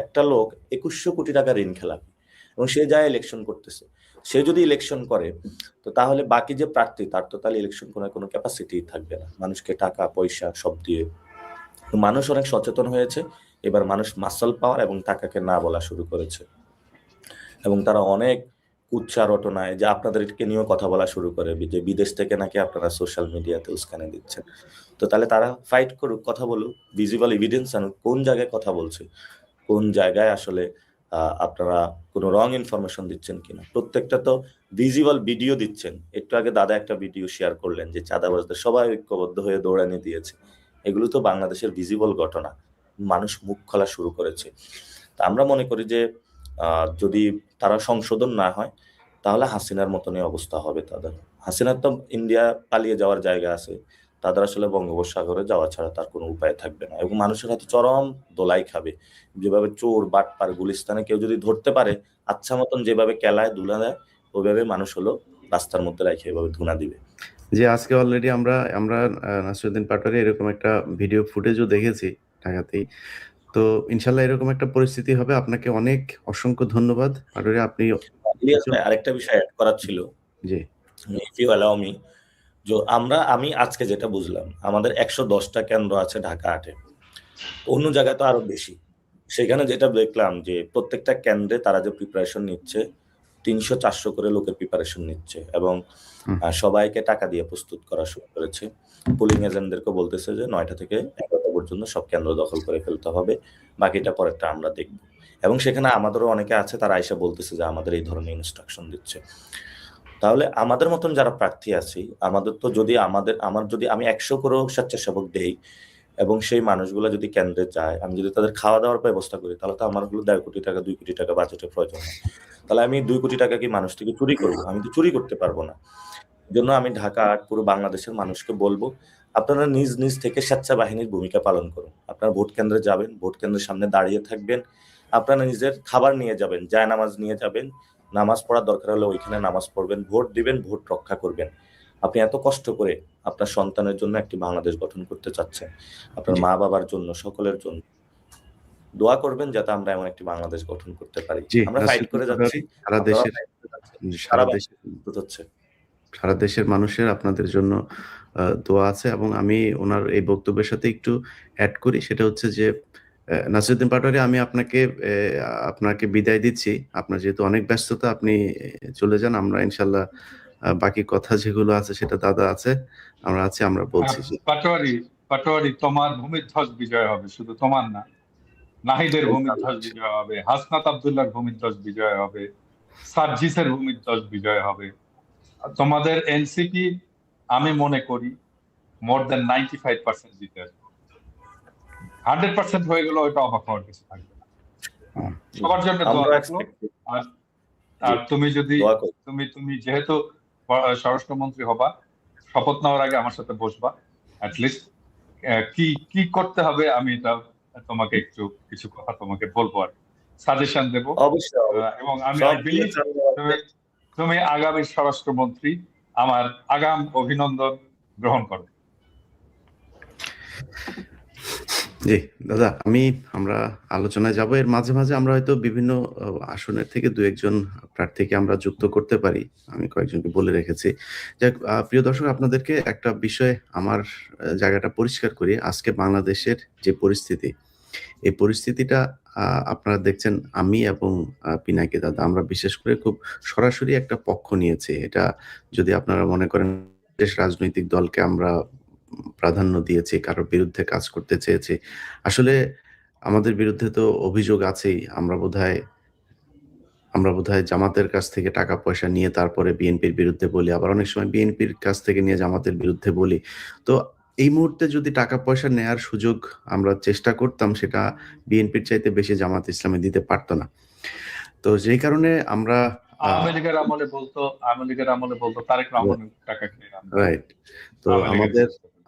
একটা লোক 2100 কোটি টাকা ঋণ খেলাপি, এবং সে যায় ইলেকশন করতেছে। সে যদি ইলেকশন করে তো তাহলে বাকি যে প্রার্থী তার তো তাহলে ইলেকশন করার কোনো ক্যাপাসিটি থাকবে না, মানুষকে টাকা পয়সা সব দিয়ে। মানুষ অনেক সচেতন হয়েছে, এবার মানুষ মাসল পাওয়ার এবং টাকাকে না বলা শুরু করেছে, এবং তারা অনেক কুৎসা রটনায় যে আপনাদেরকে নিয়েও কথা বলা শুরু করে যে বিদেশ থেকে নাকি আপনারা সোশ্যাল মিডিয়াতে উস্কানি দিচ্ছেন। তো তাহলে তারা ফাইট করুক, কথা বলুক, ভিজিবল এভিডেন্স আনুক, কোন জায়গায় কথা বলছে, কোন জায়গায় আসলে আপনারা কোনো রং ইনফরমেশন দিচ্ছেন কিনা। প্রত্যেকটা তো ভিজিবল ভিডিও দিচ্ছেন। একটু আগে দাদা একটা ভিডিও শেয়ার করলেন যে চাঁদাবাজদের সবাই ঐক্যবদ্ধ হয়ে দৌড়ানি দিয়েছে। এগুলো তো বাংলাদেশের ভিজিবল ঘটনা, মানুষ মুখ খোলা শুরু করেছে। তা আমরা মনে করি যে যদি তারা সংশোধন না হয় তাহলে হাসিনার মতনই অবস্থা হবে তাদের। হাসিনার তো ইন্ডিয়া পালিয়ে যাওয়ার জায়গা আছে, তাদের আসলে বঙ্গোপসাগরে যাওয়া ছাড়া তার কোনো উপায় থাকবে না, এবং মানুষের হাতে চরম দোলাই খাবে। যেভাবে চোর বাটপার গুলিস্তানে কেউ যদি ধরতে পারে, আচ্ছা মতন যেভাবে কেলায় ধুলা দেয়, ওইভাবে মানুষ হলো রাস্তার মধ্যে রেখে এভাবে ধুনা দিবে। যে আজকে অলরেডি আমরা নাসিরউদ্দিন পাটোয়ারি এরকম একটা ভিডিও ফুটেজও দেখেছি ঢাকাতেই। তো ইনশাল্লাহ এরকম একটা পরিস্থিতি হবে। আপনাকে অনেক অসংখ্য ধন্যবাদ পাটোয়ারি। আপনি ইলিয়াস ভাই, আরেকটা বিষয় অ্যাড করার ছিল, জি ইফ ইউ অ্যালাউ মি। আমি আজকে যেটা বুঝলাম, আমাদের 110টা কেন্দ্র আছে ঢাকা 8-এ, অন্য জায়গায় তো আরো বেশি। সেখানে যেটা দেখলাম যে প্রত্যেকটা কেন্দ্রে তারা যে প্রিপারেশন নিচ্ছে, 300-400 করে লোকের প্রিপারেশন নিচ্ছে, এবং সবাইকে টাকা দিয়ে প্রস্তুত করা শুরু করেছে। পোলিং এজেন্টদেরকে বলতেছে যে 9টা থেকে 11টা পর্যন্ত সব কেন্দ্র দখল করে ফেলতে হবে, বাকিটা পরেরটা আমরা দেখব। এবং সেখানে আমাদেরও অনেকে আছে, তারা আইসা বলতেছে যে আমাদের এই ধরনের ইনস্ট্রাকশন দিচ্ছে। তাহলে আমাদের মতন যারা প্রার্থী আছি, আমাদের তো যদি আমি 100 করেও স্বেচ্ছাসেবক দেই, এবং সেই মানুষগুলো যদি কেন্দ্রে যায়, আমি যদি তাদের খাওয়া দাওয়ার ব্যবস্থা করি, তাহলে তো আমার হলো 1.5 কোটি টাকা 2 কোটি টাকা বাজেটের প্রয়োজন হয়। তাহলে আমি 2 কোটি টাকা কি মানুষ থেকে চুরি করবো? আমি তো চুরি করতে পারবো না। জন্য আমি ঢাকা পুরো বাংলাদেশের মানুষকে বলবো, আপনারা নিজ নিজ থেকে স্বেচ্ছা বাহিনীর ভূমিকা পালন করুন। আপনারা ভোট কেন্দ্রে যাবেন, ভোট কেন্দ্রের সামনে দাঁড়িয়ে থাকবেন, আপনারা নিজের খাবার নিয়ে যাবেন, জায়নামাজ নিয়ে যাবেন, নামাজ পড়ার দরকার হলে ওইখানে নামাজ পড়বেন, ভোট দিবেন, ভোট রক্ষা করবেন। আপনি এত কষ্ট করে আপনার সন্তানের জন্য একটি বাংলাদেশ গঠন করতে চাচ্ছেন, আপনার মা বাবার জন্য, সকলের জন্য দোয়া করবেন যাতে আমরা এমন একটি বাংলাদেশ গঠন করতে পারি। আমরা ফাইট করে যাচ্ছি, সারা দেশের মানুষের আপনাদের জন্য দোয়া আছে। এবং আমি ওনার এই বক্তব্যের সাথে একটু অ্যাড করি, সেটা হচ্ছে যে নাসিরউদ্দিন পাটোয়ারি, আমি আপনাকে বিদায় দিচ্ছি। আপনার যেহেতু অনেক ব্যস্ততা, আপনি চলে যান। আমরা ইনশাল্লাহ বাকি কথা যেগুলো আছে সেটা দাদা আছে, আমরা বলছি। পাটোয়ারি, তোমার ভূমিধ্বজ বিজয় হবে, শুধু তোমার না, নাহিদের ভূমিধ্বজ বিজয় হবে, হাসনাত আব্দুল্লাহর ভূমিধ্বজ বিজয় হবে, সার্জিসের ভূমিধ্বজ বিজয় হবে। তোমাদের এনসিপি আমি মনে করি মোর দেন 95% জিতে আসবে। 100% হয়ে গেল, ওইটা অবাক হওয়ার কিছু থাকবে না। সবার জন্য দোয়া রাখলো। আর তুমি যেহেতু স্বরাষ্ট্রমন্ত্রী হবা, শপথ নেওয়ার আগে আমার সাথে বসবা, অ্যাটলিস্ট কি করতে হবে আমি এটা তোমাকে একটু কিছু কথা তোমাকে বলবো, আর সাজেশন দেবো। এবং আমি তুমি আগামী স্বরাষ্ট্রমন্ত্রী, আমার আগাম অভিনন্দন গ্রহণ করো। জি দাদা, আমরা আলোচনায় যাব। এর মাঝে মাঝে আমরা হয়তো বিভিন্ন আসনের থেকে 2-1 প্রার্থীকে আমরা যুক্ত করতে পারি, আমি কয়েকজনকে বলে রেখেছি। যাক, প্রিয় দর্শক, আপনাদেরকে একটা বিষয় আমার জায়গাটা পরিষ্কার করি। আজকে বাংলাদেশের যে পরিস্থিতি, এই পরিস্থিতিটা আপনারা দেখছেন, আমি এবং পিনাকি দাদা আমরা বিশেষ করে খুব সরাসরি একটা পক্ষ নিয়েছি। এটা যদি আপনারা মনে করেন দেশ রাজনৈতিক দলকে আমরা প্রাধান্য দিয়েছি, কারোর বিরুদ্ধে কাজ করতে চেয়েছি, আসলে আমাদের বিরুদ্ধে তো অভিযোগ আছেই। আমরা বোধহয় জামাতের কাছ থেকে টাকা পয়সা নিয়ে তারপরে বিএনপির বিরুদ্ধে বলি, আবার অনেক সময় বিএনপির কাছ থেকে নিয়ে জামাতের বিরুদ্ধে বলি। তো এই মুহূর্তে যদি টাকা পয়সা নেয়ার সুযোগ আমরা চেষ্টা করতাম, সেটা বিএনপির চাইতে বেশি জামাত ইসলামী দিতে পারতো না। তো যেই কারণে আমরা আওয়ামী লীগের আমলে বলতো তারেক রহমানের টাকা খেয়ে, রাইট। তো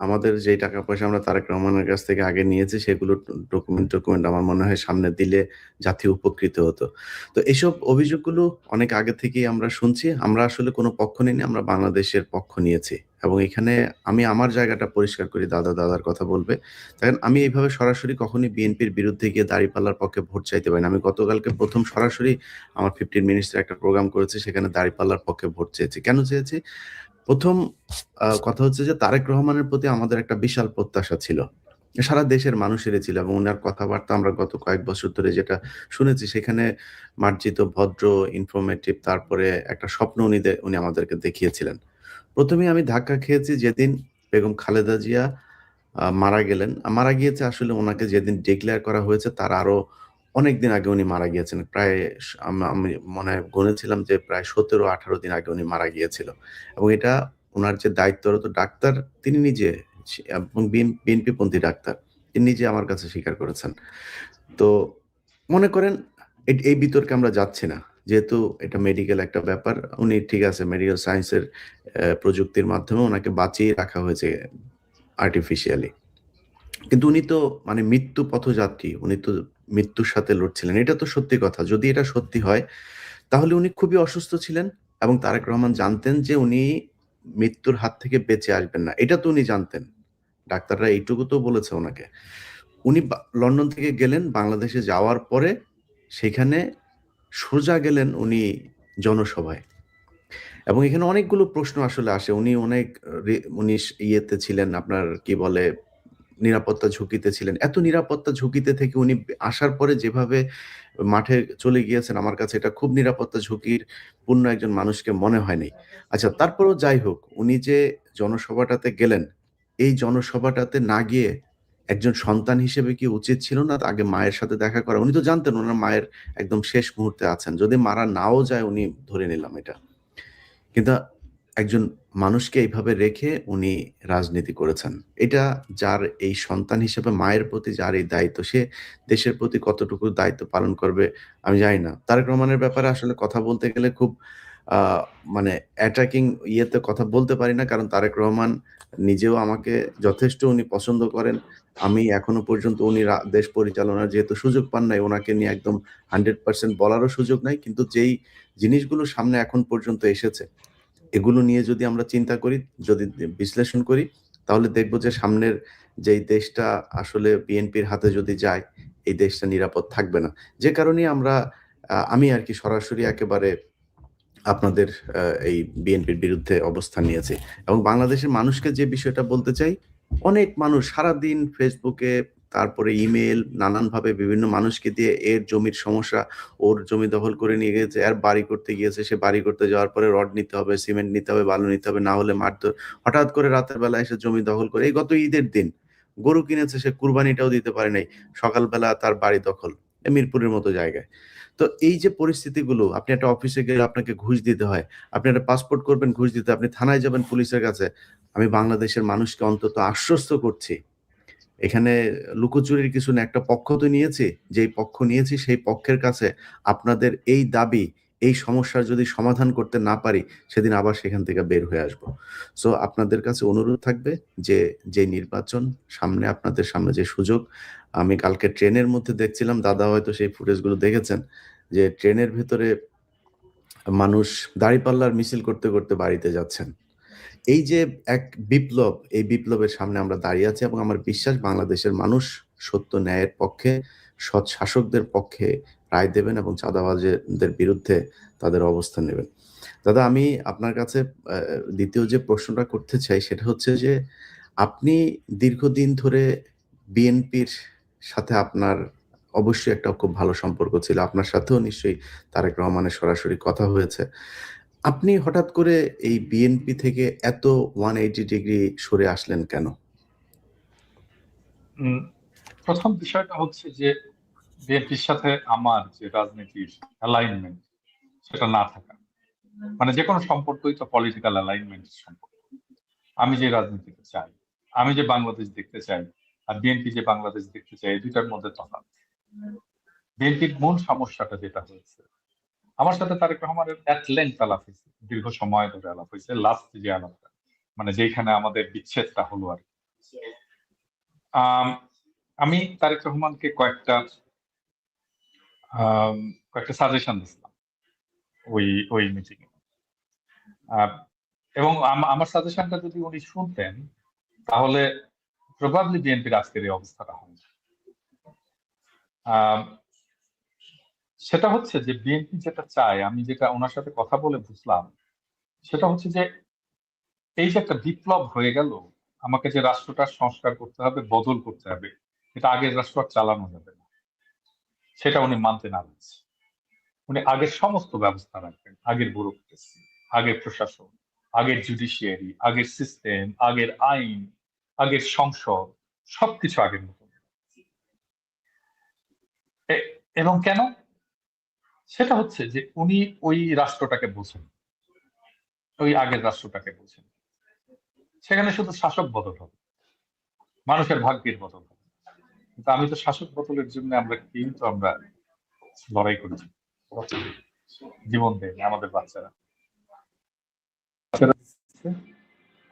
আমাদের যে টাকা পয়সা আমরা তারেক রহমানের কাছ থেকে আগে নিয়েছি, সেগুলো ডকুমেন্ট আমার মনে হয় সামনে দিলে জাতি উপকৃত হতো। তো এইসব অভিযোগগুলো অনেক আগে থেকেই আমরা শুনছি। আমরা আসলে কোনো পক্ষ নিইনি, আমরা বাংলাদেশের পক্ষ নিয়েছি। এবং এখানে আমি আমার জায়গাটা পরিষ্কার করি, দাদার কথা বলবে। দেখেন, আমি এইভাবে সরাসরি কখনোই বিএনপির বিরুদ্ধে গিয়ে দাঁড়িপাল্লার পক্ষে ভোট চাইতে পারি না। আমি গতকালকে প্রথম সরাসরি আমার 15 মিনিটসের একটা প্রোগ্রাম করেছি, সেখানে দাঁড়িপাল্লার পক্ষে ভোট চেয়েছি। কেন চেয়েছি? প্রথম কথা হচ্ছে যে তারেক রহমানের প্রতি আমাদের একটা বিশাল প্রত্যাশা ছিল। সারা দেশের মানুষেরই ছিল এবং উনার কথাবার্তা আমরা গত কয়েক বছর ধরে যেটা শুনেছি সেখানে মার্জিত, ভদ্র, ইনফরমেটিভ, তারপরে একটা স্বপ্ন উনি আমাদেরকে দেখিয়েছিলেন। ১ম এই আমি ধাক্কা খেয়েছি যেদিন বেগম খালেদা জিয়া মারা গেলেন। মারা গিয়েছে আসলে উনাকে যেদিন ডিক্লেয়ার করা হয়েছে তার আরো অনেকদিন আগে উনি মারা গিয়েছেন। প্রায় আমি মনে হয় গুনেছিলাম যে প্রায় ১৭-১৮ দিন আগে উনি মারা গিয়েছিল। এবং এটা উনার যে দায়িত্বরত ডাক্তার তিনি নিজে এবং বিএনপিপন্থী ডাক্তার। তিনি নিজে আমার কাছে স্বীকার করেছেন। তো মনে করেন এই বিতর্কে আমরা যাচ্ছি না। যেহেতু এটা মেডিকেল একটা ব্যাপার, উনি ঠিক আছে মেডিকেল সায়েন্সের প্রযুক্তির মাধ্যমে উনাকে বাঁচিয়ে রাখা হয়েছে আর্টিফিশিয়ালি। কিন্তু উনি তো মানে মৃত্যু পথযাত্রী, উনি তো মৃত্যুর সাথে লড়ছিলেন। এটা তো সত্যি কথা। যদি এটা সত্যি হয় তাহলে উনি খুবই অসুস্থ ছিলেন এবং তারেক রহমান জানতেন যে উনি মৃত্যুর হাত থেকে বেঁচে আসবেন না। এটা তো উনি জানতেন। ডাক্তাররা এইটুকু তো বলেছে উনাকে। উনি লন্ডন থেকে গেলেন, বাংলাদেশে যাওয়ার পরে সেখানে সোজা গেলেন উনি জনসভায়। এবং এখানে অনেকগুলো প্রশ্ন আসলে আসে। উনি অনেক উনি ইয়েতে ছিলেন, আপনার কি বলে, নিরাপত্তা ঝুঁকিতে ছিলেন। এত নিরাপত্তা ঝুঁকিতে থেকে উনি আসার পরে যেভাবে মাঠে চলে গিয়েছেন, আমার কাছে এটা খুব নিরাপত্তা ঝুঁকির পূর্ণ একজন মানুষকে মনে হয়নি। আচ্ছা, তারপরেও যাই হোক, উনি যে জনসভাটাতে গেলেন, এই জনসভাটাতে না গিয়ে একজন সন্তান হিসেবে কি উচিত ছিল না আগে মায়ের সাথে দেখা করা? উনি তো জানতেন উনার মায়ের একদম শেষ মুহূর্তে আছেন। যদি মারা নাও যায় উনি ধরে নিলাম এটা। কিন্তু একজন মানুষকে এইভাবে রেখে উনি রাজনীতি করেছেন। এটা যার এই সন্তান হিসেবে মায়ের প্রতি যার এই দায়িত্ব, সে দেশের প্রতি কতটুকু দায়িত্ব পালন করবে আমি জানি না। তারেক রহমানের ব্যাপারে আসলে কথা বলতে গেলে খুব আ মানে অ্যাটাকিং ইয়েতে কথা বলতে পারি না। কারণ তারেক রহমান নিজেও আমাকে যথেষ্ট উনি পছন্দ করেন। আমি এখনো পর্যন্ত উনি দেশ পরিচালনার যেহেতু সুযোগ পান নাই, উনাকে নিয়ে একদম 100% বলারও সুযোগ নাই। কিন্তু যেই জিনিসগুলো সামনে এখন পর্যন্ত এসেছে, এগুলো নিয়ে যদি আমরা চিন্তা করি, যদি বিশ্লেষণ করি, তাহলে দেখব যে সামনের যেই দেশটা আসলে বিএনপির হাতে যদি যায়, এই দেশটা নিরাপদ থাকবে না। যে কারণেই আমরা আমি আরকি সরাসরি একেবারে আপনাদের এই বিএনপির বিরুদ্ধে অবস্থান নিয়েছি। এবং বাংলাদেশের মানুষকে যে বিষয়টা বলতে চাই, অনেক মানুষ সারাদিন ফেসবুকে, তারপরে ইমেইল, নানানভাবে বিভিন্ন মানুষকে দিয়ে এর জমির সমস্যা, ওর জমি দখল করে নিয়ে গেছে, এর বাড়ি করতে গিয়েছে, সে বাড়ি করতে যাওয়ার পরে রড নিতে হবে, সিমেন্ট নিতে হবে, বালু নিতে হবে, না হলে মারধর। হঠাৎ করে রাতের বেলা এসে জমি দখল করে। এই গত ঈদের দিন গরু কিনেছে, সে কুরবানিটাও দিতে পারে নাই। সকালবেলা তার বাড়ি দখল। মিরপুরের মতো জায়গায়। তো এই যে পরিস্থিতিগুলো, আপনি একটা অফিসে গেলে আপনাকে ঘুষ দিতে হয়। আপনি একটা পাসপোর্ট করবেন, ঘুষ দিতে হয়। আপনি থানায় যাবেন পুলিশের কাছে। আমি বাংলাদেশের মানুষকে অন্তত আশ্বস্ত করছি, এখানে লুকোচুরির কিছু না। একটা পক্ষ তো নিয়েছি। যেই পক্ষ নিয়েছি সেই পক্ষের কাছে আপনাদের এই দাবি, এই সমস্যার যদি সমাধান করতে না পারি, সেদিন আবার সেখান থেকে বের হয়ে আসবো। সো আপনাদের কাছে অনুরোধ থাকবে যে, যে নির্বাচন সামনে, আপনাদের সামনে যে সুযোগ, আমি কালকে ট্রেনের মধ্যে দেখছিলাম, দাদা হয়তো সেই ফুটেজগুলো দেখেছেন, যে ট্রেনের ভেতরে মানুষ দাঁড়িপাল্লার মিছিল করতে, করতে বাড়িতে যাচ্ছেন। এই যে এক বিপ্লব, এই বিপ্লবের সামনে আমরা দাঁড়িয়ে আছি এবং আমার বিশ্বাস বাংলাদেশের মানুষ সত্য ন্যায়ের পক্ষে, সৎ শাসকদের পক্ষে রায় দেবেন এবং চাঁদাবাজদের বিরুদ্ধে তাদের অবস্থান নেবেন। দাদা, আমি আপনার কাছে আ ২য় যে প্রশ্নটা করতে চাই সেটা হচ্ছে যে, আপনি দীর্ঘদিন ধরে বিএনপির সাথে আপনার অবশ্যই একটা খুব ভালো সম্পর্ক ছিল। আপনার সাথেও নিশ্চয়ই তারেক রহমানের সরাসরি কথা হয়েছে। আপনি হঠাৎ করে এই বিএনপি থেকে এত 180 ডিগ্রি সরে আসলেন কেন? উম, প্রথম বিষয়টা হচ্ছে যে বিএনপির সাথে আমার যে রাজনীতির অ্যালাইনমেন্ট সেটা না থাকা, মানে যে কোনো সম্পর্কই তো পলিটিক্যাল অ্যালাইনমেন্ট সম্পর্ক। আমি যে রাজনীতিতে চাই, আমি যে বাংলাদেশ দেখতে চাই, আর বিএনপি যে বাংলাদেশ দেখতে চাই, এই দুইটার মধ্যে তফাৎ। বিএনপির মূল সমস্যাটা যেটা হয়েছে, আমার সাথে তারেক রহমানের এট লেংথ আলাপ হয়েছে, দীর্ঘ সময় ধরে আলাপ হয়েছে। লাস্ট যে আলাপটা, মানে যেখানে আমাদের বিচ্ছেদটা হলো আর কি। আমি তারেক রহমানকে কয়েকটা সাজেশন দিছিলাম ওই ওই মিটিং এ। এবং আমার সাজেশনটা যদি উনি শুনতেন তাহলে প্রবাবলি বিএনপির আজকের এই অবস্থাটা হয় না। সেটা হচ্ছে যে বিএনপি যেটা চায়, আমি যেটা ওনার সাথে কথা বলে বুঝলাম, সেটা হচ্ছে যে এই যে একটা বিপ্লব হয়ে গেল, আমাকে যে রাষ্ট্রটা সংস্কার করতে হবে, বদল করতে হবে, এটা আগের রাষ্ট্র আর চালানো যাবে না, সেটা উনি মানতে নারাজ। উনি আগের সমস্ত ব্যবস্থা রাখবেন, আগের ব্যুরোক্রেসি, আগের প্রশাসন, আগের জুডিশিয়ারি, আগের সিস্টেম, আগের আইন, আগের সংসদ, সবকিছু আগের মতো। এবং কেন? সেটা হচ্ছে যে উনি ওই রাষ্ট্রটাকে বোঝেন, ওই আগের রাষ্ট্রটাকে বোঝেন। সেখানে শুধু শাসক বদল হবে, মানুষের ভাগ্যের বদল হবে। কিন্তু আমি তো শাসক বদলের জন্য আমরা লড়াই করেছি, জীবন দেয় আমাদের বাচ্চারা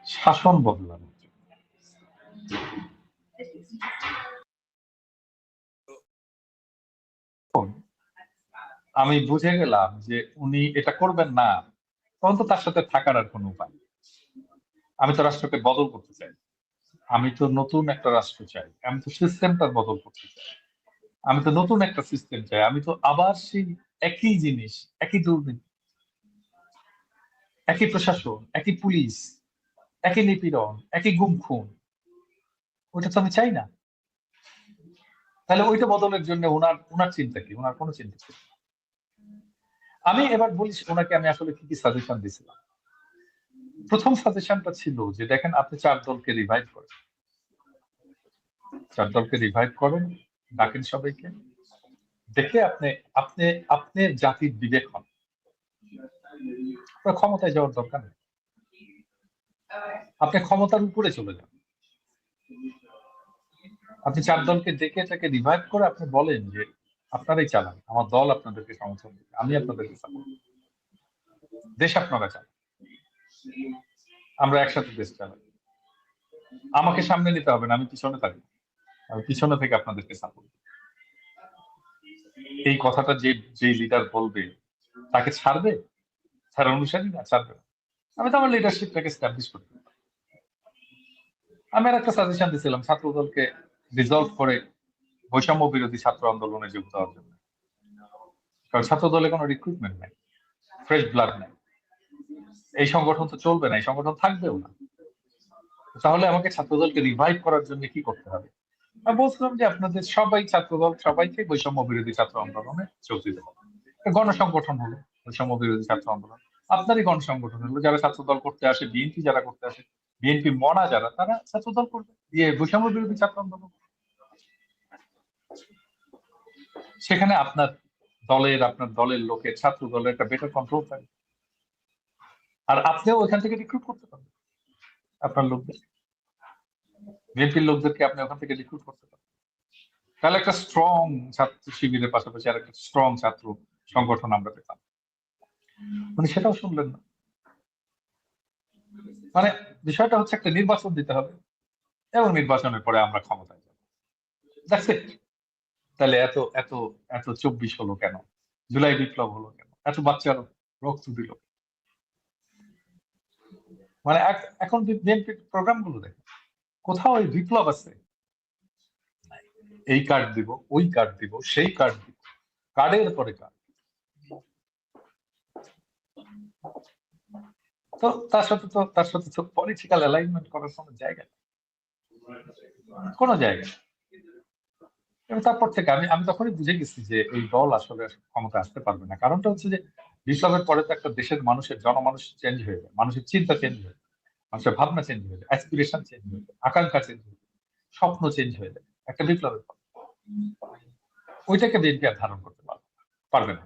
শাসন বদলানোর জন্য। আমি বুঝে গেলাম যে উনি এটা করবেন না, তখন তো তার সাথে থাকার আর কোনো উপায় নেই। আমি তো রাষ্ট্রকে বদল করতে চাই, আমি তো নতুন একটা রাষ্ট্র চাই, আমি তো সিস্টেমটা বদল করতে চাই, আমি তো নতুন একটা সিস্টেম চাই, আমি তো আবার সেই একই জিনিস, একই দুর্নীতি, একই প্রশাসন, একই পুলিশ, একই নিপীড়ন, একই গুম খুন, ওইটা তো আমি চাই না। তাহলে ওইটা বদলের জন্য ওনার চিন্তা কি? ওনার কোনো চিন্তা ছিল না। আমি এবার বলি ওনাকে আমি আসলে কি কি সাজেশন দিয়েছিলাম। প্রথম সাজেশনটা ছিল যে দেখেন, আপনি 4 দলকে রিভাইভ করেন, 4 দলকে রিভাইভ করেন, ডাকেন সবাইকে, দেখে আপনি আপনি আপনার জাতির বিবেক হন, ক্ষমতায় যাওয়ার দরকার নেই, আপনি ক্ষমতার উপরে চলে যান। আপনি 4 দলকে ডেকে এটাকে রিভাইভ করে আপনি বলেন যে আপনারাই চালান, আমার দল আপনাদেরকে সমর্থন দেবে, আমি আপনাদেরকে সাপোর্ট করব, দেশ আপনারা চালান, আমরা একসাথে দেশ চালাই, আমাকে সামনে নিতে হবে না, আমি পিছনে থাকি, আমি পিছনে থেকে আপনাদেরকে সাপোর্ট করব। এই কথাটা যে লিডার বলবে তাকে ছাড়বে, তার অনুসারী না ছাড়বে না। আমি তো আমার লিডারশিপটাকে স্টাবলিশ করতে পারি। আমি আর একটা সাজেশন দিয়েছিলাম ছাত্র দলকে ডিসলভ করে বৈষম্য বিরোধী ছাত্র আন্দোলনে যোগ দেওয়ার জন্য, কারণ ছাত্র দলে কোনো রিক্রুটমেন্ট নাই, ফ্রেশ ব্লাড নাই, এই সংগঠন তো চলবে না, এই সংগঠন থাকবেও না। তাহলে আমাকে ছাত্রদলকে রিভাইভ করার জন্য কি করতে হবে? আমি বলছিলাম যে আপনাদের সবাই ছাত্রদল সবাইকে বৈষম্য বিরোধী ছাত্র আন্দোলনে যোগ দিতে হবে। গণসংগঠন হলো বৈষম্য বিরোধী ছাত্র আন্দোলন, আপনারই গণসংগঠন হলো, যারা ছাত্রদল করতে আসে, বিএনপি যারা করতে আসে, বিএনপি মনা যারা, তারা ছাত্রদল করবে, দিয়ে বৈষম্য বিরোধী ছাত্র আন্দোলন। সেখানে আপনার দলের লোকের, ছাত্র দলের একটা বেটার কন্ট্রোল থাকবে, আর আপনিও ওইখান থেকে রিক্রুট করতে পারবেন আপনার লোকদের, বিএনপির লোকদেরকে আপনি ওখান থেকে রিক্রুট করতে পারবেন। তাহলে একটা স্ট্রং ছাত্র শিবিরের পাশাপাশি আর একটা স্ট্রং ছাত্র সংগঠন আমরা পেতাম। উনি সেটাও শুনলেন না। মানে বিষয়টা হচ্ছে একটা নির্বাচন দিতে হবে এবং নির্বাচনের পরে আমরা ক্ষমতায় যাব, দ্যাটস ইট। তাহলে এত এত এত 24 হলো কেন? জুলাই বিপ্লব হলো কেন? এত বাচ্চার রক্ত দিল? মানে এখন বিএনপির প্রোগ্রাম গুলো দেখেন, কোথাও এই বিপ্লব আছে? এই কার্ড দিব, ওই কার্ড দিব, সেই কার্ড দিব, কার্ডের পরে কার্ড। তো তার সাথে তো পলিটিক্যাল অ্যালাইনমেন্ট করার কোনো জায়গা নেই, কোনো জায়গা নেই। এবং তারপর থেকে আমি তখনই বুঝে গেছি যে এই দল আসলে ক্ষমতা আসতে পারবে না। কারণটা হচ্ছে যে বিপ্লবের পরে তো একটা দেশের জনমানুষ চেঞ্জ হয়ে যায়, মানুষের চিন্তা চেঞ্জ হয়ে যায়, মানুষের ভাবনা চেঞ্জ হয়ে যায়, অ্যাসপিরেশন চেঞ্জ হয়ে যায়, আকাঙ্ক্ষা চেঞ্জ হয়ে যায়, স্বপ্ন চেঞ্জ হয়ে যায় একটা বিপ্লবের পর। ওইটাকে বিএনপি আর ধারণ করতে পারবে না,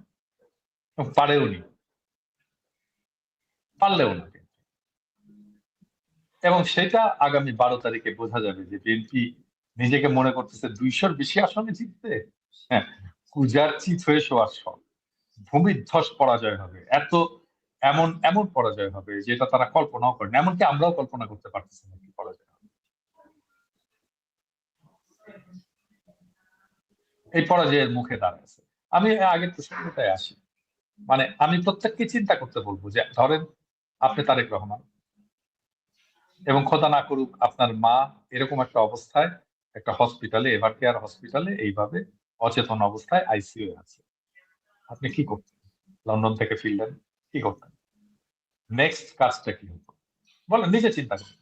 পারেও নি, পারলেও না। এবং সেটা আগামী 12 তারিখে বোঝা যাবে যে বিএনপি নিজেকে মনে করতেছে 200-র বেশি আসনে জিততে, হ্যাঁ, কুজার চিত হয়ে শোয়ার সব, ভূমিধ্বস পরাজয় হবে, এমন এমন পরাজয় হবে যেটা তারা কল্পনাও করেন, এমনকি আমরাও কল্পনা করতে পারতেছি না কি পরাজয় হবে। এই পরাজয়ের মুখে দাঁড়াচ্ছে। আমি আগের প্রসঙ্গটায় আসি, মানে আমি প্রত্যেককে চিন্তা করতে বলবো যে ধরেন আপনি তারেক রহমান, এবং খোদা না করুক আপনার মা এরকম একটা অবস্থায় একটা হসপিটালে, এভার কেয়ার হসপিটালে এইভাবে অচেতন অবস্থায় আইসিইউ আছে, আপনি কি করতেন? লন্ডন থেকে ফিরলেন, কি করতেন? নেক্সট কাজটা কি হতো বলেন, নিজে চিন্তা করুন।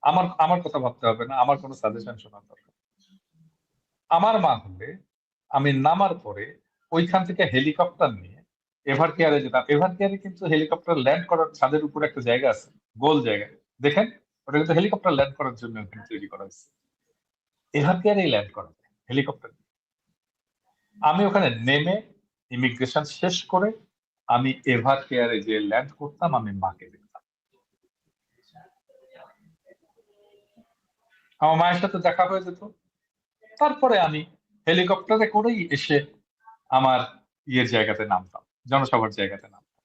আমার আমার কথা ভাবতে হবে না, আমার কোনো সাজেশন শোনার দরকার নেই। আমার মা হলে আমি নামার পরে ওইখান থেকে হেলিকপ্টার নিয়ে এভার কেয়ারে যেতাম। এভার কেয়ারে কিন্তু হেলিকপ্টার ল্যান্ড করার ছাদের উপরে একটা জায়গা আছে, গোল জায়গা, দেখেন ওটা কিন্তু হেলিকপ্টার ল্যান্ড করার জন্য ওখানে তৈরি করা হয়েছে। এভার কেয়ারেই ল্যান্ড করা যায় হেলিকপ্টার। আমি ওখানে নেমে ইমিগ্রেশন শেষ করে আমি এভার কেয়ারে যে ল্যান্ড করতাম, আমি মাকে দেখতাম। আমার মায়ের সাথে দেখা হয়ে যেত। তারপরে আমি হেলিকপ্টারে করেই এসে আমার ইয়ের জায়গাতে নামতাম, জনসভার জায়গাতে নামতাম,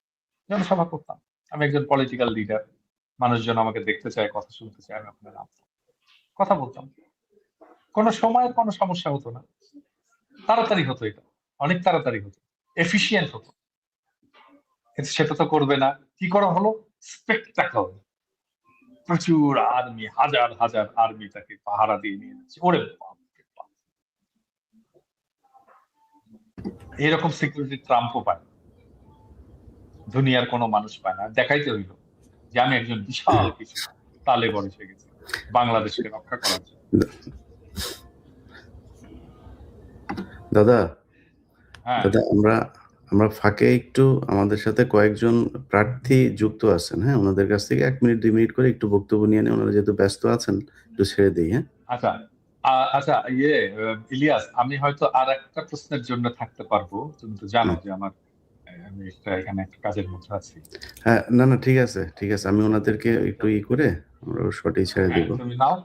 জনসভা করতাম। আমি একজন পলিটিক্যাল লিডার, মানুষজন আমাকে দেখতে চায়, কথা শুনতে চায়, আমি ওখানে নামতাম, কথা বলতাম। কোনো সময়ের কোনো সমস্যা হতো না, তাড়াতাড়ি হতো, এটা অনেক তাড়াতাড়ি হতো, এফিসিয়েন্ট হতো। কিন্তু সেটা তো করবে না, কি করা হলো? স্পেকটাকল, প্রচুর আর্মি, হাজার হাজার আর্মি তাকে পাহারা দিয়ে নিয়ে যাচ্ছে। ওরে বাপ রে বাপ, এরকম সিকিউরিটি ট্রাম্পও পায়, দুনিয়ার কোনো মানুষ পায় না। দেখাইতে হইল যে আমি একজন বিশাল কিছু তালে বড় এসে গেছি বাংলাদেশকে রক্ষা করার জন্য। দাদা হ্যাঁ, দাদা আমরা আমরা ফাঁকে একটু আমাদের সাথে কয়েকজন প্রার্থী যুক্ত আছেন, হ্যাঁ, ওনাদের কাছ থেকে 1 মিনিট 2 মিনিট করে একটু বক্তব্য নিয়ে নিয়ে, ওনারা যেহেতু ব্যস্ত আছেন একটু ছেড়ে দিই। হ্যাঁ, আচ্ছা। আচ্ছা, ইলিয়াস, আমি হয়তো আর একটা প্রশ্নের জন্য থাকতে পারবো। তুমি তো জানো যে আমার আমি এখানে একটা কাজের মধ্যে আছি। হ্যাঁ, না না, ঠিক আছে ঠিক আছে, আমি ওনাদেরকে একটু করে আমরা শর্টেই ছেড়ে দিব। তুমি নাও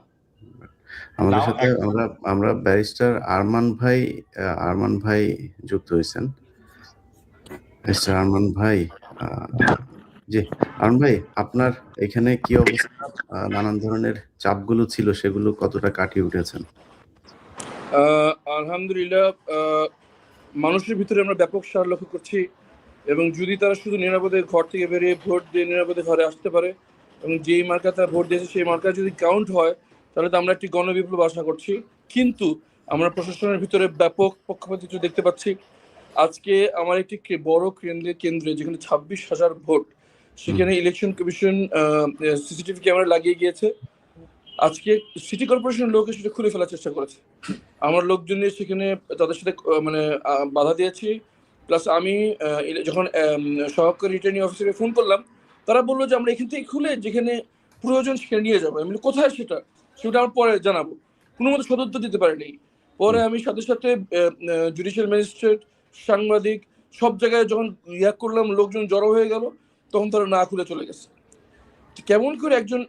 আমাদের নাও সাথে একদম। আমরা ব্যারিস্টার আরমান ভাই যুক্ত হয়েছেন। মিস্টার আরমান ভাই, জি আরমান ভাই, আপনার এখানে কি অবস্থা? নানান ধরনের চাপগুলো ছিল, সেগুলো কতটা কাটিয়ে উঠেছেন? আলহামদুলিল্লাহ, মানুষের ভিতরে আমরা ব্যাপক সাড়া লক্ষ্য করছি, এবং যদি তারা শুধু নিরাপদে ঘর থেকে বেরিয়ে ভোট দিয়ে নিরাপদে ঘরে আসতে পারে, এবং যেই মার্কা তারা ভোট দিয়েছে সেই মার্কা যদি কাউন্ট হয়, তাহলে তো আমরা একটি গণবিপ্লব আশা করছি। কিন্তু আমরা প্রশাসনের ভিতরে ব্যাপক পক্ষপাতিত্ব দেখতে পাচ্ছি। আজকে আমার একটি বড় কেন্দ্রে যেখানে 26,000 ভোট, সেখানে ইলেকশন কমিশন সিসিটিভি ক্যামেরা লাগিয়ে গিয়েছে। আজকে সিটি কর্পোরেশনের লোক সেটা খুলে ফেলার চেষ্টা করেছে। আমার লোকজন নিয়ে সেখানে তাদের সাথে বাধা দিয়েছি। প্লাস আমি যখন সহকারী রিটার্নিং অফিসারকে ফোন করলাম, তারা বললো যে আমরা এখান থেকে খুলে যেখানে প্রয়োজন সেখানে নিয়ে যাবো। আমি কোথায় সেটা আমার পরে জানাবো। কোনো মতো সদুত্তর দিতে পারেনি। পরে আমি সাথে সাথে জুডিশিয়াল ম্যাজিস্ট্রেট, সাংবাদিক সব জায়গায় যখন করলাম, লোকজন জড়ো হয়ে গেল, তখন তারা না খুলে চলে গেছে। কেমন করে একজন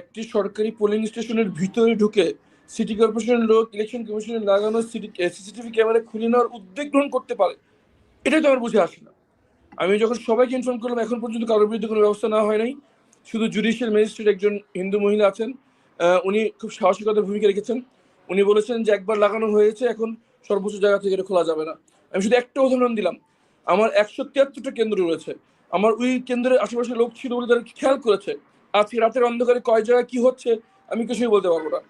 একটি সরকারি পোলিং স্টেশনের ভিতরে ঢুকে সিটি কর্পোরেশনের লোক ইলেকশন কমিশনের লাগানো সিসিটিভি ক্যামেরা খুলে নেওয়ার উদ্যোগ গ্রহণ করতে পারে, এটাই তো আমার বুঝে আসে না। আমি যখন সবাইকে ইনফর্ম করলাম, এখন পর্যন্ত কারোর বিরুদ্ধে কোনো ব্যবস্থা নেওয়া হয় নাই। শুধু জুডিশিয়াল ম্যাজিস্ট্রেট, একজন হিন্দু মহিলা আছেন, উনি খুব সাহসিকতার ভূমিকা রেখেছেন। উনি বলেছেন যে একবার লাগানো হয়েছে, এখন সর্বোচ্চ জায়গা থেকে এটা খোলা যাবে না। আমি শুধু একটা উদাহরণ দিলাম। আমার 173টা কেন্দ্র রয়েছে, আমার ওই কেন্দ্রের আশেপাশে লোক ছিল বলে তারা খেয়াল করেছে। আজকে রাতের অন্ধকারে কয় জায়গায় কি হচ্ছে আমি কিছুই বলতে পারবো না।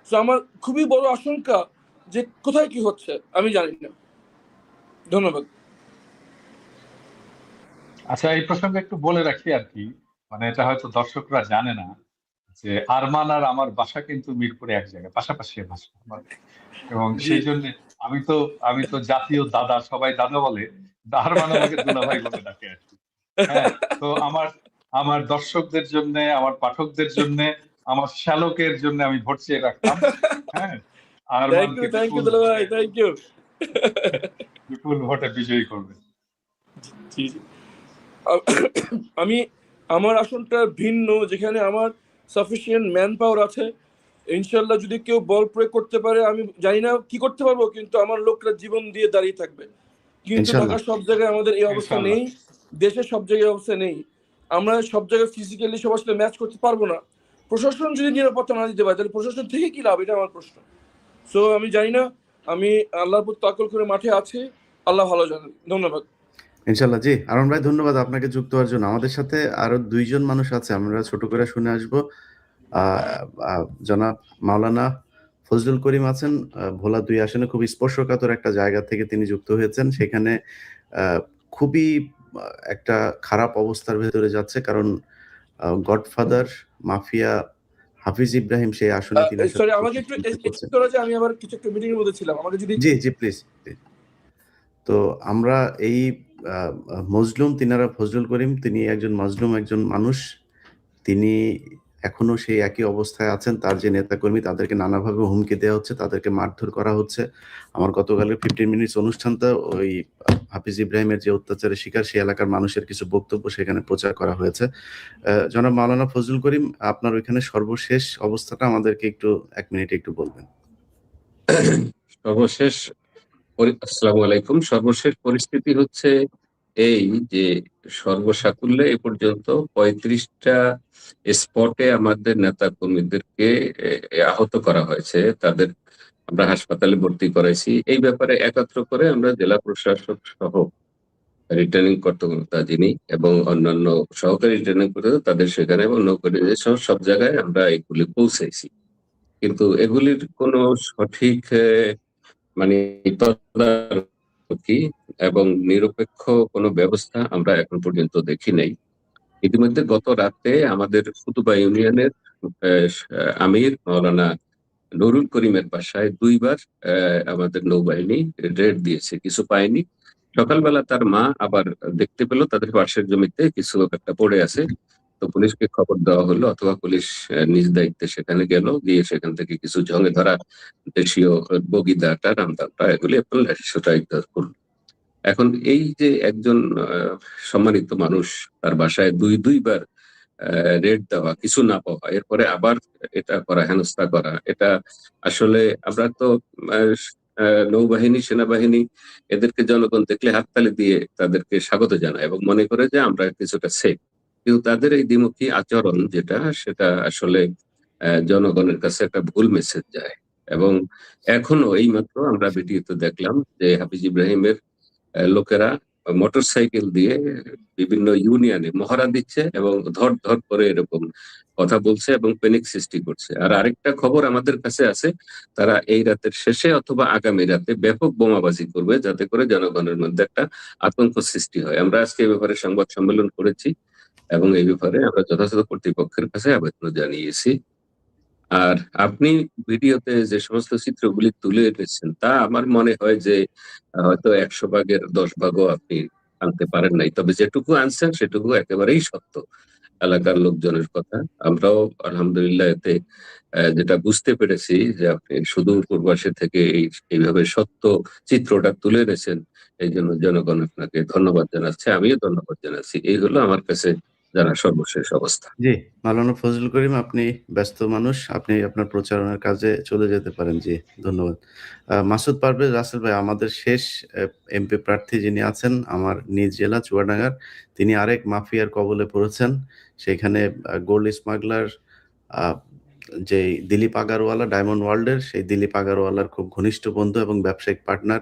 তো আমার খুবই বড় আশঙ্কা যে কোথায় কি হচ্ছে আমি জানি না। ধন্যবাদ। আচ্ছা, এই প্রসঙ্গে একটু বলে রাখি আর কি, মানে এটা হয়তো দর্শকরা জানে না যে আরমান আর আমার বাসা কিন্তু মিরপুরে এক জায়গায়, পাশাপাশি বাসা আমার। এবং সেই জন্য আমি তো জাতীয় দাদা, সবাই দাদা বলে, আরমান আমাকে দুলাভাই বলে ডাকে আর কি। হ্যাঁ, তো আমার দর্শকদের জন্য, আমার পাঠকদের জন্য, আমার শ্যালকের জন্য আমি ভোট চেয়ে রাখতাম। হ্যাঁ, আরমানকে বিপুল ভোটে বিজয়ী করবে। আমি আমার আসনটা ভিন্ন, যেখানে আমার সাফিসিয়েন্ট ম্যান পাওয়ার আছে। ইনশাল্লাহ যদি কেউ বল প্রয়োগ করতে পারে, আমি জানি না কি করতে পারবো, কিন্তু আমার লোকরা জীবন দিয়ে দাঁড়িয়ে থাকবে। কিন্তু ঢাকার সব জায়গায় আমাদের এই অবস্থা নেই, দেশের সব জায়গায় অবস্থা নেই। আমরা সব জায়গায় ফিজিক্যালি সবার সাথে ম্যাচ করতে পারবো না। প্রশাসন যদি নিরাপত্তা না দিতে পারে, তাহলে প্রশাসন থেকে কি লাভ, এটা আমার প্রশ্ন। সো আমি জানি না, আমি আল্লাহর প্রতি তাওয়াক্কুল করে মাঠে আছি, আল্লাহ ভালো জানেন। ধন্যবাদ। ইনশাল্লাহ। জি আরমান ভাই, ধন্যবাদ আপনাকে যুক্ত হওয়ার জন্য। আমাদের সাথে আরো 2জন মানুষ আছে, আমরা ছোট করে শুনে আসবো। জনাব মাওলানা ফজলুল করিম আছেন, ভোলা 2 আসনে খুব স্পর্শকাতর একটা জায়গা থেকে তিনি যুক্ত হয়েছেন। সেখানে খুবই একটা খারাপ অবস্থার ভেতরে যাচ্ছে, কারণ গডফাদার মাফিয়া হাফিজ ইব্রাহিম সেই আসনে তিনি আসলে সরি, আমাকে একটু প্রতিদ্বন্দ্বিতা করছেন। করা যায়, আমি আবার কিছু একটা মিটিং এর মধ্যে ছিলাম, আমাকে যদি জি জি প্লিজ। তো আমরা এই মজলুম তিনারা ফজলুল করিম, তিনি একজন মজলুম একজন মানুষ। তিনি এখনো সেই একই অবস্থায় আছেন। তার যে নেতাকর্মী তাদেরকে নানাভাবে হুমকি দেওয়া হচ্ছে, তাদেরকে মারধর করা হচ্ছে। আমার গতকালের 15 মিনিটস অনুষ্ঠানটা ওই হাফিজ ইব্রাহিমের যে অত্যাচারের শিকার সেই এলাকার মানুষের কিছু বক্তব্য সেখানে প্রচার করা হয়েছে। জনাব মাওলানা ফজলুল করিম, আপনার ওইখানে সর্বশেষ অবস্থাটা আমাদেরকে একটু 1 মিনিটে একটু বলবেন। সর্বশেষ আসসালামু আলাইকুম। সর্বশেষ পরিস্থিতি হচ্ছে এই যে সর্বসাকুল্যে এ পর্যন্ত 35টা স্পটে আমাদের নেতা কর্মীদেরকে আহত করা হয়েছে। তাদের আমরা হাসপাতালে ভর্তি করাইছি। এই ব্যাপারে একাত্র করে আমরা জেলা প্রশাসক সহ রিটার্নিং কর্মকর্তা যিনি এবং অন্যান্য সহকারী রিটার্নিং কর্মকর্তা তাদের সেখানে এবং নৌকরি সহ সব জায়গায় আমরা এগুলি পৌঁছাইছি। কিন্তু এগুলির কোনো সঠিক মানে তদারকি এবং নিরপেক্ষ কোনো ব্যবস্থা আমরা এখন পর্যন্ত দেখি নাই। ইতিমধ্যে গত রাতে আমাদের ফুতুবা ইউনিয়নের আমির মাওলানা নুরুল করিমের বাসায় 2 বার আমাদের নৌবাহিনী রেড দিয়েছে, কিছু পায়নি। সকালবেলা তার মা আবার দেখতে পেল তাদের পাশের জমিতে কিছু একটা পড়ে আছে। তো পুলিশকে খবর দেওয়া হলো, অথবা পুলিশ নিজ দায়িত্বে সেখানে গেল, গিয়ে সেখান থেকে কিছু জঙ্গে ধরা দেশীয় বগিদাটা রামদাটা এগুলি সেটা উদ্ধার করলো। এখন এই যে একজন সম্মানিত মানুষ, তার বাসায় দুইবার রেড দেওয়া, কিছু না পাওয়া, এরপরে আবার এটা করা, হেনস্থা করা, এটা আসলে আমরা তো নৌবাহিনী সেনাবাহিনী এদেরকে জনগণ দেখলে হাততালি দিয়ে তাদেরকে স্বাগত জানায় এবং মনে করে যে আমরা কিছুটা সেফ। কিন্তু তাদের এই দ্বিমুখী আচরণ যেটা, সেটা আসলে জনগণের কাছে একটা ভুল মেসেজ যায়। এবং এখনো এই মাত্র আমরা ভিডিওতে দেখলাম যে হাফিজ ইব্রাহিমের লোকেরা মোটরসাইকেল দিয়ে বিভিন্ন ইউনিয়নে মহড়া দিচ্ছে এবং ধর ধর করে এরকম কথা বলছে এবং প্যানিক সৃষ্টি করছে। আর আরেকটা খবর আমাদের কাছে আছে, তারা এই রাতের শেষে অথবা আগামী রাতে ব্যাপক বোমাবাজি করবে, যাতে করে জনগণের মধ্যে একটা আতঙ্ক সৃষ্টি হয়। আমরা আজকে এই ব্যাপারে সংবাদ সম্মেলন করেছি এবং এই ব্যাপারে আমরা যথাযথ কর্তৃপক্ষের কাছে আবেদন জানিয়েছি। আর আপনি ভিডিওতে যে সমস্ত চিত্রগুলি তুলে এনেছেন তা আমার মনে হয় যে হয়তো 100 ভাগের 10 ভাগও আপনি আনতে পারেন নাই, তবে যেটুকু আনছেন সেটুকু একেবারেই সত্য এলাকার লোকজনের কথা। আমরাও আলহামদুলিল্লাহ এতে যেটা বুঝতে পেরেছি যে আপনি সুদূর পূর্বাসে থেকে এইভাবে সত্য চিত্রটা তুলে এনেছেন, এই জন্য জনগণ আপনাকে ধন্যবাদ জানাচ্ছে, আমিও ধন্যবাদ জানাচ্ছি। এই হলো আমার কাছে জানা সর্বশেষ অবস্থা। জি, মাওলানা ফজলুল করিম, আপনি ব্যস্ত মানুষ, আপনি আপনার প্রচারণার কাজে চলে যেতে পারেন। জি, ধন্যবাদ। মাসুদ পারভেজ রাসেল ভাই, আমাদের শেষ এমপি প্রার্থী যিনি আছেন আমার নিজ জেলা চুয়াডাঙ্গার, তিনি আরেক মাফিয়ার কবলে পড়েছেন। সেখানে গোল্ড স্মাগলার যে দিলীপ আগারওয়ালা, ডায়মন্ড ওয়ার্ল্ডের সেই দিলীপ আগারওয়ালার খুব ঘনিষ্ঠ বন্ধু এবং ব্যবসায়িক পার্টনার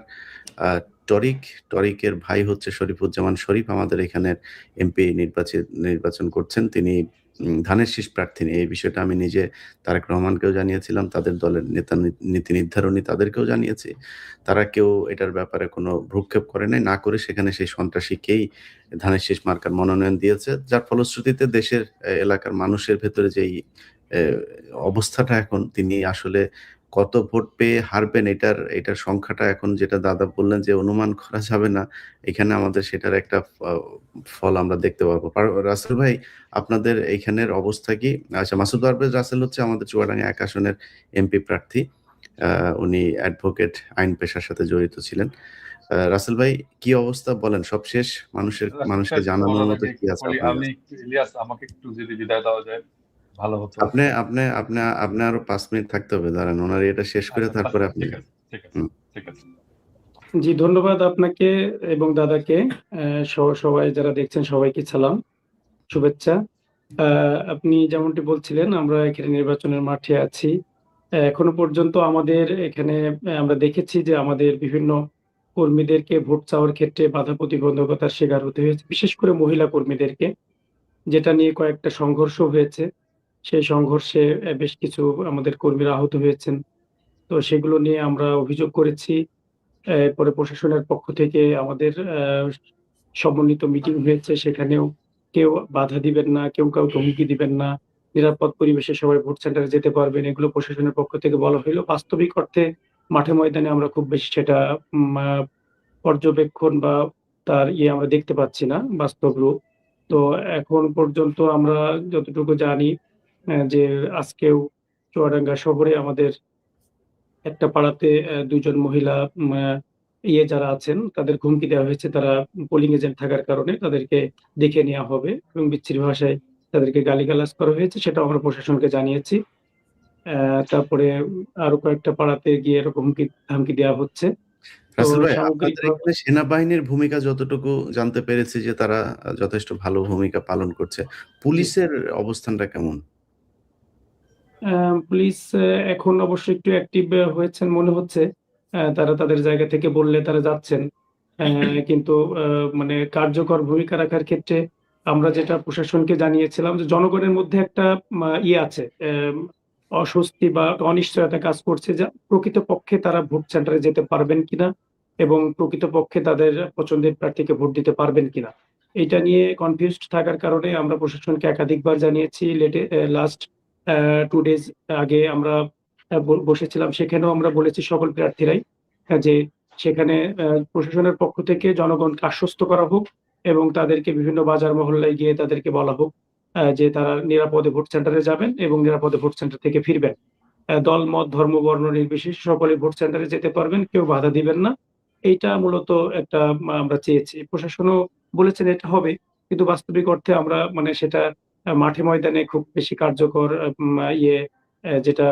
টরিকের ভাই হচ্ছে শরীফুজ্জামান শরীফ, আমাদের এখানের এমপি নির্বাচন করছেন। তিনি ধানের শীষ প্রার্থী। এই বিষয়টা আমি নিজে তারেক রহমানকেও জানিয়েছিলাম, তাদের দলের নেতা নীতি নির্ধারণী তাদেরকেও জানিয়েছি। তারা কেউ এটার ব্যাপারে কোনো ভ্রুক্ষেপ করে নাই, না করে সেখানে সেই সন্ত্রাসীকেই ধানের শীষ মার্কার মনোনয়ন দিয়েছে, যার ফলশ্রুতিতে দেশের এলাকার মানুষের ভেতরে যেই অবস্থাটা এখন, তিনি আসলে কত ভোট পেয়ে হারবেন এটার সংখ্যাটা এখন যেটা দাদা বললেন যে অনুমান করা যাবে না, এখানে আমাদের সেটার একটা ফল আমরা দেখতে পাবো। রাসেল ভাই, আপনাদের এইখানের অবস্থা কি? আচ্ছা, মাসুদ পারভেজ রাসেল হচ্ছে আমাদের চুয়াডাঙ্গা 1 আসনের এমপি প্রার্থী। উনি অ্যাডভোকেট, আইন পেশার সাথে জড়িত ছিলেন। রাসেল ভাই, কি অবস্থা বলেন, সবশেষ মানুষকে জানানোর মতো কি আছে আপনার আমি ইলিয়াস, আমাকে একটু যদি বিদায় দেওয়া যায় ভালো হতো। আপনি আরো 5 মিনিট থাকতে হবে, দাঁড়ান ওনার এটা শেষ করে তারপরে আপনি। ঠিক আছে। জি, ধন্যবাদ আপনাকে এবং দাদাকে, সবাই যারা দেখছেন সবাইকে সালাম, শুভেচ্ছা। আপনি যেমনটি বলছিলেন, আমরা এখানে নির্বাচনের মাঠে আছি। এখনো পর্যন্ত আমাদের এখানে আমরা দেখেছি যে আমাদের বিভিন্ন কর্মীদেরকে ভোট চাওয়ার ক্ষেত্রে বাধা প্রতিবন্ধকতার শিকার হতে হয়েছে, বিশেষ করে মহিলা কর্মীদেরকে, যেটা নিয়ে কয়েকটা সংঘর্ষ হয়েছে। সেই সংঘর্ষে বেশ কিছু আমাদের কর্মীরা আহত হয়েছেন। তো সেগুলো নিয়ে আমরা অভিযোগ করেছি। পরে প্রশাসনের পক্ষ থেকে আমাদের সমন্বিত মিটিং হয়েছে, সেখানেও কেউ বাধা দিবেন না, কেউ কাউকে হুমকি দিবেন না, নিরাপদ পরিবেশে সবাই ভোট সেন্টারে যেতে পারবেন, এগুলো প্রশাসনের পক্ষ থেকে বলা হইলো। বাস্তবিক অর্থে মাঠে ময়দানে আমরা খুব বেশি সেটা পর্যবেক্ষণ বা তার আমরা দেখতে পাচ্ছি না বাস্তব রূপ। তো এখন পর্যন্ত আমরা যতটুকু জানি যে আজকেও চুয়াডাঙ্গা শহরে আমাদের একটা পাড়াতে ২ জন মহিলা যারা আছেন তাদের হুমকি দেওয়া হয়েছে। তারা পোলিং এজেন্ট থাকার কারণে তাদেরকে দেখে নেওয়া হবে এবং বিচ্ছিরি ভাষায় তাদেরকে গালিগালাজ করা হয়েছে, সেটাও আমরা প্রশাসনকে জানিয়েছি। তারপরে আরো কয়েকটা পাড়াতে গিয়ে এরকম হুমকি দেওয়া হচ্ছে। তো রাসেল ভাই, আপনাদের সামগ্রিকভাবে এখানে সেনাবাহিনীর ভূমিকা যতটুকু জানতে পেরেছি যে তারা যথেষ্ট ভালো ভূমিকা পালন করছে। জি। পুলিশের অবস্থানটা কেমন? পুলিশ এখন অবশ্য একটু অ্যাক্টিভ হয়েছেন মনে হচ্ছে। তারা তাদের জায়গা থেকে বললে তারা যাচ্ছেন। কিন্তু মানে কার্যকর ভূমিকা রাখার ক্ষেত্রে আমরা যেটা প্রশাসনকে জানিয়েছিলাম যে জনগণের মধ্যে একটা আছে, অস্বস্তি বা অনিশ্চয়তা কাজ করছে যে প্রকৃতপক্ষে তারা ভোট সেন্টারে যেতে পারবেন কিনা এবং প্রকৃতপক্ষে তাদের পছন্দের প্রার্থীকে ভোট দিতে পারবেন কিনা। এইটা নিয়ে কনফিউজড থাকার কারণে আমরা প্রশাসনকে একাধিকবার জানিয়েছি। লাস্ট 2 ডেজ আগে আমরা বসেছিলাম। সেখানেও আমরা বলেছি সকল প্রার্থীরাই যে সেখানে প্রশাসনের পক্ষ থেকে জনগণকে আশ্বস্ত করা হোক এবং তাদেরকে বিভিন্ন বাজার মহল্লায় গিয়ে তাদেরকে বলা হোক যে তারা নিরাপদে ভোট সেন্টারে যাবেন এবং নিরাপদে ভোট সেন্টার থেকে ফিরবেন। দল, মত, ধর্ম, বর্ণ নির্বিশেষে সকলে ভোট সেন্টারে যেতে পারবেন, কেউ বাধা দিবেন না। এইটা মূলত একটা আমরা চেয়েছি। প্রশাসনও বলেছেন এটা হবে। কিন্তু বাস্তবিক অর্থে আমরা মানে সেটা মাঠে ময়দানে খুব বেশি কার্যকর যেটা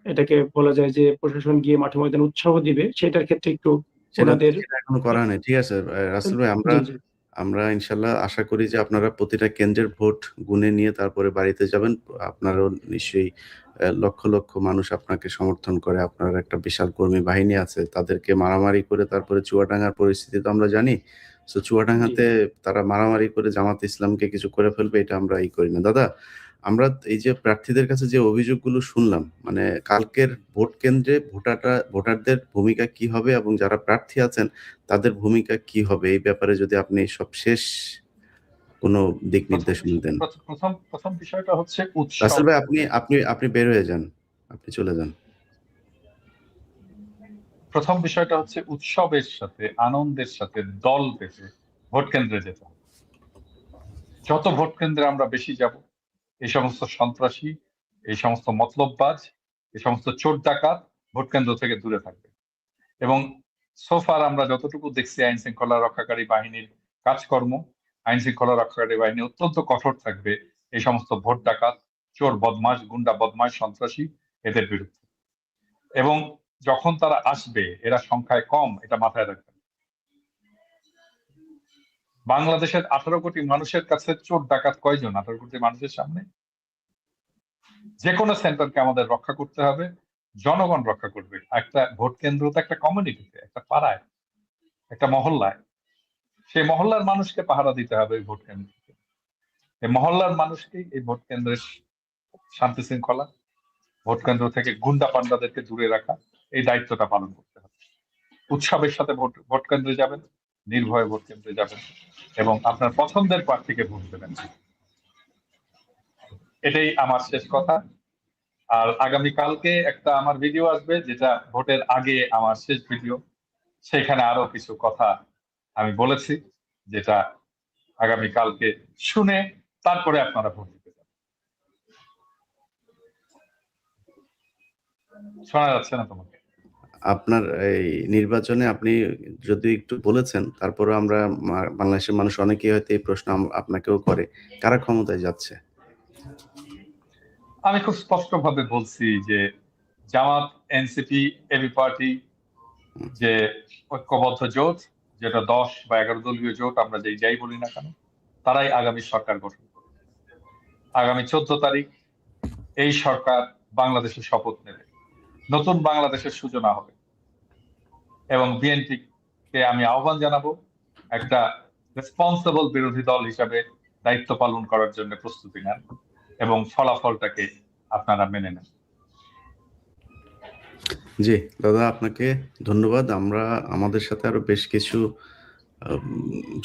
এটাকে বলা যায় যে প্রশাসন গিয়ে মাঠে ময়দানে উৎসাহ দিবে, সেটার ক্ষেত্রে একটু সেটা ওনাদের সেটা এখনো করা হয়নি। ঠিক আছে রাসেল ভাই, জি, জি। আমরা ইনশাল্লাহ আশা করি যে আপনারা প্রতিটা কেন্দ্রের ভোট গুনে নিয়ে তারপরে বাড়িতে যাবেন। আপনারও নিশ্চয়ই লক্ষ লক্ষ মানুষ আপনাকে সমর্থন করে। আপনার একটা বিশাল কর্মী বাহিনী আছে। তাদেরকে মারামারি করে তারপরে চুয়াডাঙ্গার পরিস্থিতি তো আমরা জানি। সো জি। চুয়াডাঙ্গাতে তারা মারামারি করে জামাত ইসলামকে কিছু করে ফেলবে, এটা আমরা করি না। দাদা, আমরা এই যে প্রার্থীদের কাছে যে অভিযোগগুলো শুনলাম, মানে কালকের ভোট কেন্দ্রে ভোটারদের ভূমিকা কি হবে এবং যারা প্রার্থী আছেন তাদের ভূমিকা কি হবে, এই ব্যাপারে যদি আপনি সবশেষ কোনো দিক নির্দেশনা দেন। প্রথম বিষয়টা হচ্ছে উৎসব। রাসেল ভাই, আপনি বের হয়ে যান, আপনি চলে যান। প্রথম বিষয়টা হচ্ছে উৎসবের সাথে, আনন্দের সাথে দল বেঁধে ভোট কেন্দ্রে যেতে হবে। যত ভোট কেন্দ্রে আমরা বেশি যাব, এই সমস্ত সন্ত্রাসী, এই সমস্ত মতলববাজ, এই সমস্ত চোর ডাকাত ভোট কেন্দ্র থেকে দূরে থাকবে। এবং সোফার আমরা যতটুকু দেখছি আইন শৃঙ্খলা রক্ষাকারী বাহিনীর কাজকর্ম, আইন শৃঙ্খলা রক্ষাকারী বাহিনী অত্যন্ত কঠোর থাকবে এই সমস্ত ভোট ডাকাত, চোর বদমাশ, গুন্ডা বদমাশ, সন্ত্রাসী এদের বিরুদ্ধে। এবং যখন তারা আসবে, এরা সংখ্যায় কম, এটা মাথায় রাখবেন। বাংলাদেশের 18 কোটি মানুষের কাছে চোর ডাকাত কয়জন? 18 কোটি মানুষের সামনে যে কোনো সেন্টারকে আমাদের রক্ষা করতে হবে, জনগণ রক্ষা করবে। একটা ভোট কেন্দ্র তো একটা কমিউনিটিতে, একটা পাড়ায়, একটা মহল্লায়, সেই মহল্লার মানুষকে পাহারা দিতে হবে এই ভোট কেন্দ্রকে। এই মহল্লার মানুষকেই এই ভোট কেন্দ্রের শান্তি শৃঙ্খলা, ভোট কেন্দ্র থেকে গুন্ডা পান্ডাদেরকে দূরে রাখা, এই দায়িত্বটা পালন করতে হবে। উৎসবের সাথে ভোট কেন্দ্রে যাবেন, নির্ভয়ে ভোট কেন্দ্রে যাবেন এবং আপনার পছন্দের প্রার্থীকে ভোট দেবেন। এটাই আমার শেষ কথা। আর আগামীকালকে একটা আমার ভিডিও আসবে, যেটা ভোটের আগে আমার শেষ ভিডিও। সেখানে আরো কিছু কথা আমি বলেছি, যেটা আগামীকালকে শুনে তারপরে আপনারা ভোট দিতে যাবেন। শোনা যাচ্ছে না তোমাকে? আপনার এই নির্বাচনে আপনি যদি একটু বলেছেন, তারপরে আমরা বাংলাদেশের মানুষ অনেকেই হয়তো এই প্রশ্ন আপনাকেও করে, কারা ক্ষমতায় যাচ্ছে? আমি খুব স্পষ্টভাবে বলছি যে জামাত, এনসিপি, এবি পার্টি, যে ঐক্যবদ্ধ জোট, যেটা 10 বা 11 দলীয় জোট, আমরা যাই বলি না কেন, তারাই আগামী সরকার গঠন করবে। আগামী 14 তারিখ এই সরকার বাংলাদেশের শপথ নেবে, নতুন বাংলাদেশের সূচনা হবে। এবং বিএনপিকে আমি আহ্বান জানাবো একটা রেসপন্সিবল বিরোধী দল হিসাবে দায়িত্ব পালন করার জন্য প্রস্তুতি নেন এবং ফলাফলটাকে আপনারা মেনে নেন। জি দাদা, আপনাকে ধন্যবাদ। আমরা আমাদের সাথে আরো বেশ কিছু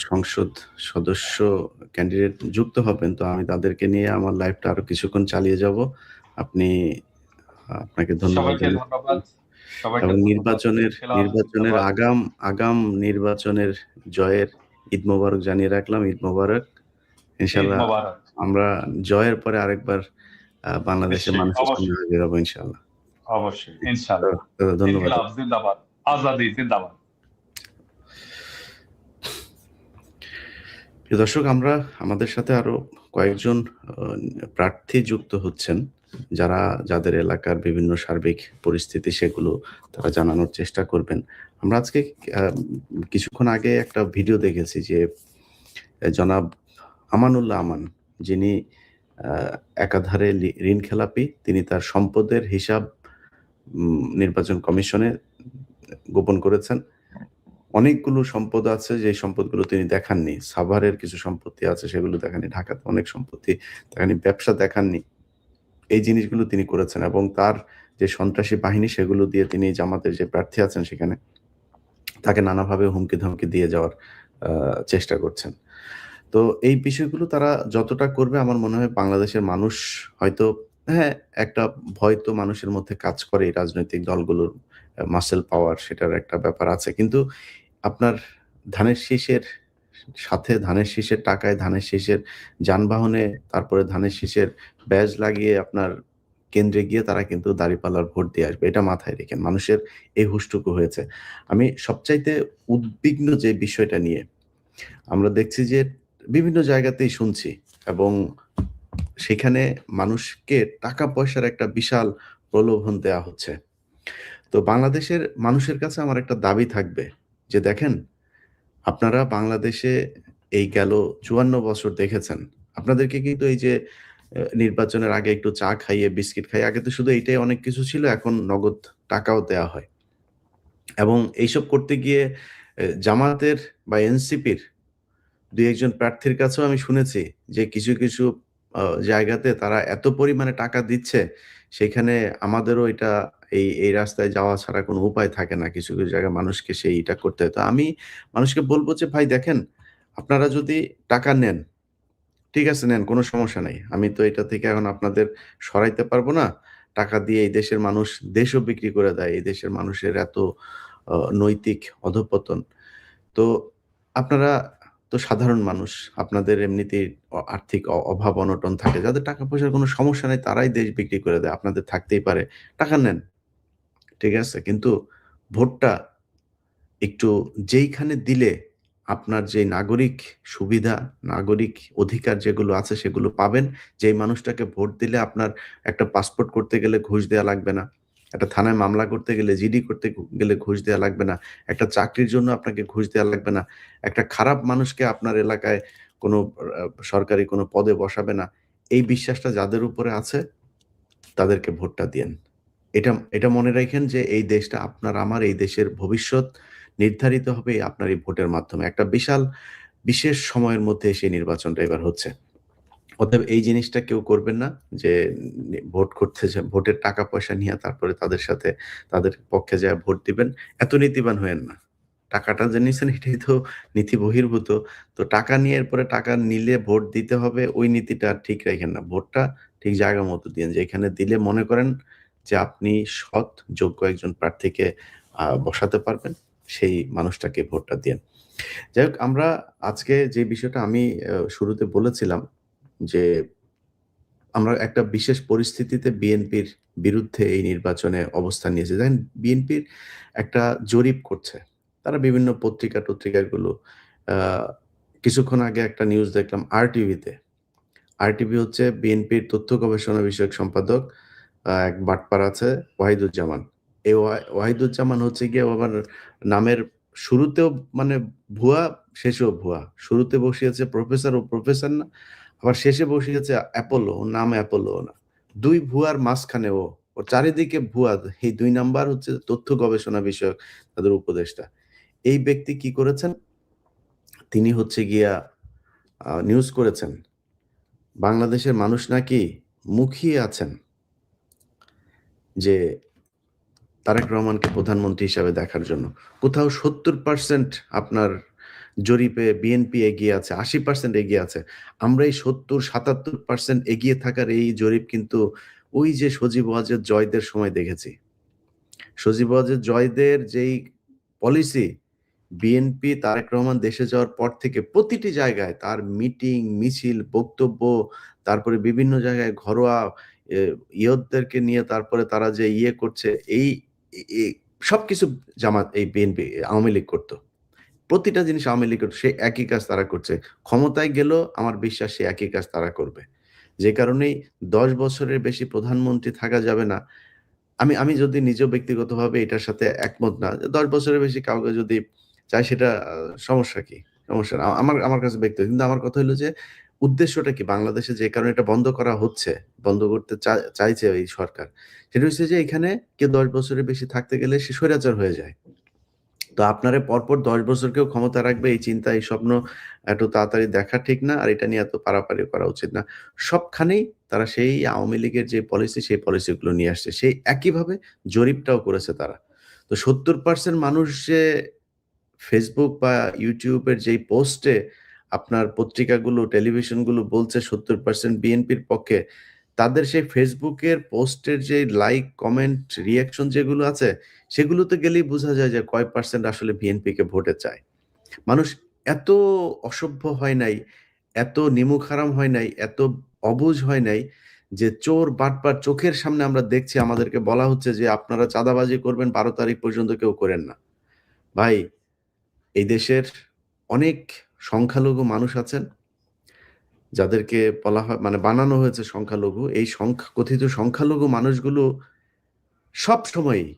সংসদ সদস্য ক্যান্ডিডেট যুক্ত হবেন, তো আমি তাদেরকে নিয়ে আমার লাইভটা আরো কিছুক্ষণ চালিয়ে যাব। আপনাকে ধন্যবাদ সবাইকে জানাচ্ছি। ধন্যবাদ, সবাইকে এবং ধন্যবাদ। খেলাম জিন্দাবাদ। আগাম নির্বাচনের জয়ের ঈদ মোবারক জানিয়ে রাখলাম। ঈদ মোবারক। ঈদ ইনশাল্লাহ মোবারক। আমরা জয়ের পরে আরেকবার বাংলাদেশের নিশ্চয়ই, মানুষের সামনে অবশ্যই, হাজির হবো ইনশাল্লাহ। অবশ্যই, ইনশাআল্লাহ। ধন্যবাদ। ইনকিলাব জিন্দাবাদ, আজাদি জিন্দাবাদ। প্রিয় দর্শক, আমাদের সাথে আরো কয়েকজন প্রার্থী যুক্ত হচ্ছেন, যাদের এলাকার বিভিন্ন সার্বিক পরিস্থিতি সেগুলো তারা জানানোর চেষ্টা করবেন। আমরা আজকে কিছুক্ষণ আগে একটা ভিডিও দেখেছি যে জনাব আমানুল্লাহ আমান, যিনি একাধারে ঋণ খেলাপি, তিনি তার সম্পদের হিসাব নির্বাচন কমিশনে গোপন করেছেন। অনেকগুলো সম্পদ আছে, যে সম্পদগুলো তিনি দেখাননি। সাভারের কিছু সম্পত্তি আছে, সেগুলো দেখাননি। ঢাকাতে অনেক সম্পত্তি দেখাননি, ব্যবসা দেখাননি। এই জিনিসগুলো তিনি করেছেন এবং তার যে সন্ত্রাসী বাহিনী সেগুলো দিয়ে তিনি জামাতের যে প্রার্থী আছেন সেখানে তাকে নানাভাবে হুমকি ধমকি দিয়ে যাওয়ার চেষ্টা করছেন। তো এই বিষয়গুলো তারা যতটা করবে, আমার মনে হয় বাংলাদেশের মানুষ হয়তো, হ্যাঁ, একটা ভয় তো মানুষের মধ্যে কাজ করে, এই রাজনৈতিক দলগুলোর মাসেল পাওয়ার, সেটার একটা ব্যাপার আছে। কিন্তু আপনার ধানের শীষের সাথে, ধানের শীষের টাকায়, ধানের শীষের যানবাহনে, তারপরে ধানের শীষের ব্যাজ লাগিয়ে আপনার কেন্দ্রে গিয়ে তারা কিন্তু দাঁড়িপাল্লার ভোট দিয়ে আসবে। এটা মাথায় রেখেন। মানুষের এই হুঁশটুকু হয়েছে। আমি সবচাইতে উদ্বিগ্ন যে বিষয়টা নিয়ে আমরা দেখছি যে বিভিন্ন জায়গাতেই শুনছি, এবং সেখানে মানুষকে টাকা পয়সার একটা বিশাল প্রলোভন দেয়া হচ্ছে। তো বাংলাদেশের মানুষের কাছে আমার একটা দাবি থাকবে যে দেখেন, আপনারা বাংলাদেশে এই গেল ৫৪ বছর দেখেছেন। আপনাদেরকে কিন্তু এই যে নির্বাচনের আগে একটু চা খাইয়ে, বিস্কিট খাইয়ে, আগে তো শুধু এইটাই অনেক কিছু ছিল, এখন নগদ টাকাও দেয়া হয়। এবং এইসব করতে গিয়ে জামাতের বা এনসিপির ২-১ জন প্রার্থীর কাছেও আমি শুনেছি যে কিছু জায়গাতে তারা এত পরিমাণে টাকা দিচ্ছে, সেখানে আমাদেরও এই রাস্তায় যাওয়া ছাড়া কোনো উপায় থাকে না। কিছু জায়গায় মানুষকে সেইটা করতে হয়। তো আমি মানুষকে বলব যে, ভাই দেখেন, আপনারা যদি টাকা নেন, ঠিক আছে নেন, কোনো সমস্যা নাই। আমি তো এটা থেকে এখন আপনাদের সরাইতে পারবো না। টাকা দিয়ে এই দেশের মানুষ দেশও বিক্রি করে দেয়। এই দেশের মানুষের এত নৈতিক অধঃপতন। তো আপনারা তো সাধারণ মানুষ। আপনাদের এমনিতেই আর্থিক অভাব অনটন থাকে। যাদের টাকা পয়সার কোনো সমস্যা নেই তারাই দেশ বিক্রি করে দেয়। আপনাদের থাকতেই পারে। টাকা নেন। ঠিক আছে? কিন্তু ভোটটা একটু যেইখানে দিলে আপনার যে নাগরিক সুবিধা, নাগরিক অধিকার যেগুলো আছে সেগুলো পাবেন। যেই মানুষটাকে ভোট দিলে আপনার একটা পাসপোর্ট করতে গেলে ঘুষ দেয়া লাগবে না। একটা থানায় মামলা করতে গেলে, জিডি করতে গেলে ঘুষ দেয়া লাগবে না। একটা চাকরির জন্য আপনাকে ঘুষ দেয়া লাগবে না। একটা খারাপ মানুষকে আপনার এলাকায় কোনো সরকারি কোনো পদে বসাবে না। এই বিশ্বাসটা যাদের উপরে আছে তাদেরকে ভোটটা দিয়েন। এটা মনে রাখেন যে এই দেশটা আপনার আমার, এই দেশের ভবিষ্যৎ নির্ধারিত হবে আপনার এই ভোটের মাধ্যমে। একটা বিশেষ সময়ের মধ্যে সেই নির্বাচনটা এবার হচ্ছে। অতএব এই জিনিসটা কেউ করবেন না যে ভোট করতে ভোটের টাকা পয়সা নিয়ে তারপরে তাদের পক্ষে যায় ভোট দিবেন। এত নীতিবান হয়েন না। টাকাটা যে নিছেন এটাই তো নীতি বহির্ভূত। তো টাকা নিয়ে এরপরে টাকা নিলে ভোট দিতে হবে, ওই নীতিটা ঠিক রাখেন না। ভোটটা ঠিক জায়গা মতো দিয়েন। যেখানে দিলে মনে করেন যে আপনি সৎ, যোগ্য একজন প্রার্থীকে বসাতে পারবেন, সেই মানুষটাকে ভোটটা দিয়েন। যাই হোক, আমরা আজকে যে বিষয়টা আমি শুরুতে বলেছিলাম যে আমরা একটা বিশেষ পরিস্থিতিতে বিএনপির বিরুদ্ধে এই নির্বাচনে অবস্থান নিয়েছি। দেখেন, বিএনপির একটা জরিপ করছে। তারা বিভিন্ন পত্রিকাগুলো আ কিছুক্ষণ আগে একটা নিউজ দেখলাম আরটিভিতে। আরটিভি হচ্ছে বিএনপির তথ্য গবেষণা বিষয়ক সম্পাদক এক বাটপার আছে ওয়াহিদুজ্জামান। এই ওয়াহিদুজ্জামান হচ্ছে গিয়ে আবার নামের শুরুতেও মানে ভুয়া, শেষেও ভুয়া। শুরুতে বসিয়েছে প্রফেসর, ও প্রফেসর না। আবার শেষে বসিয়েছে অ্যাপোলো, ওর নাম অ্যাপোলোও না। ২ ভুয়ার মাঝখানে ও। ওর চারিদিকে ভুয়া। এই ২ নাম্বার হচ্ছে তথ্য গবেষণা বিষয়ক তাদের উপদেষ্টা। এই ব্যক্তি কি করেছেন? তিনি হচ্ছে গিয়া নিউজ করেছেন, বাংলাদেশের মানুষ নাকি মুখিয়ে আছেন যে তারেক রহমানকে প্রধানমন্ত্রী হিসাবে দেখার জন্য। কোথাও ৭০% আপনার জরিপে বিএনপি এগিয়ে আছে, 80% এগিয়ে আছে। আমরা এই 70-77% এগিয়ে থাকার এই জরিপ কিন্তু ওই যে সজীব ওয়াজেদ জয়দের সময় দেখেছি। সজীব ওয়াজেদ জয়দের যেই পলিসি, বিএনপি তারেক রহমান দেশে যাওয়ার পর থেকে প্রতিটি জায়গায় তার মিটিং, মিছিল, বক্তব্য, তারপরে বিভিন্ন জায়গায় ঘরোয়া ইয়তদেরকে নিয়ে তারপরে তারা যে করছে, এই সবকিছু এই বিএনপি আওয়ামী লীগ করতো। প্রতিটা জিনিস আওয়ামী লীগ করতো, সে একই কাজ তারা করছে। ক্ষমতায় গেল আমার বিশ্বাস সে একই কাজ তারা করবে। যে কারণেই 10 বছরের বেশি প্রধানমন্ত্রী থাকা যাবে না। আমি যদি নিজেও ব্যক্তিগতভাবে এটার সাথে একমত না। 10 বছরের বেশি কাউকে যদি চায় সেটা সমস্যা কি? সমস্যা না। আমার কাছে ব্যক্তিগত। কিন্তু আমার কথা হলো যে উদ্দেশ্যটা কি? বাংলাদেশে যে কারণে এটা বন্ধ করা হচ্ছে, বন্ধ করতে চাইছে এই সরকার। সেটা হচ্ছে যে এখানে কেউ 10 বছরের বেশি থাকতে গেলে সে স্বৈরাচার হয়ে যায়। তো আপনারে পরপর 10 বছর কেউ ক্ষমতা রাখবে এই চিন্তা, এই স্বপ্ন এত তাড়াতাড়ি দেখা ঠিক না। আর এটা নিয়ে এত পারাপারি করা উচিত না। সবখানেই তারা সেই আওয়ামী লীগের যে পলিসি, সেই পলিসিগুলো নিয়ে আসছে। সেই একইভাবে জরিপটাও করেছে তারা। তো 70% মানুষ যে Facebook বা YouTube এর যেই পোস্টে আপনার পত্রিকাগুলো, টেলিভিশনগুলো বলছে 70% বিএনপির পক্ষে, তাদের সেই Facebook এর পোস্টের যে লাইক, কমেন্ট, রিঅ্যাকশন যেগুলো আছে, সেগুলোতে গেলেই বোঝা যায় যে কয় পার্সেন্ট আসলে বিএনপিকে ভোটে চায়। মানুষ এত অসভ্য হয় নাই, এত নিমুখারাম হয় নাই, এত অবুঝ হয় নাই যে চোর, বাটপার চোখের সামনে আমরা দেখছি, আমাদেরকে বলা হচ্ছে যে আপনারা চাঁদাবাজি করবেন 12 তারিখ পর্যন্ত কেউ করেন না। ভাই, এই দেশের অনেক সংখ্যালঘু মানুষ আছেন, যাদেরকে বলা হয় মানে বানানো হয়েছে সংখ্যালঘু। এই কথিত সংখ্যালঘু মানুষগুলো সবসময়ই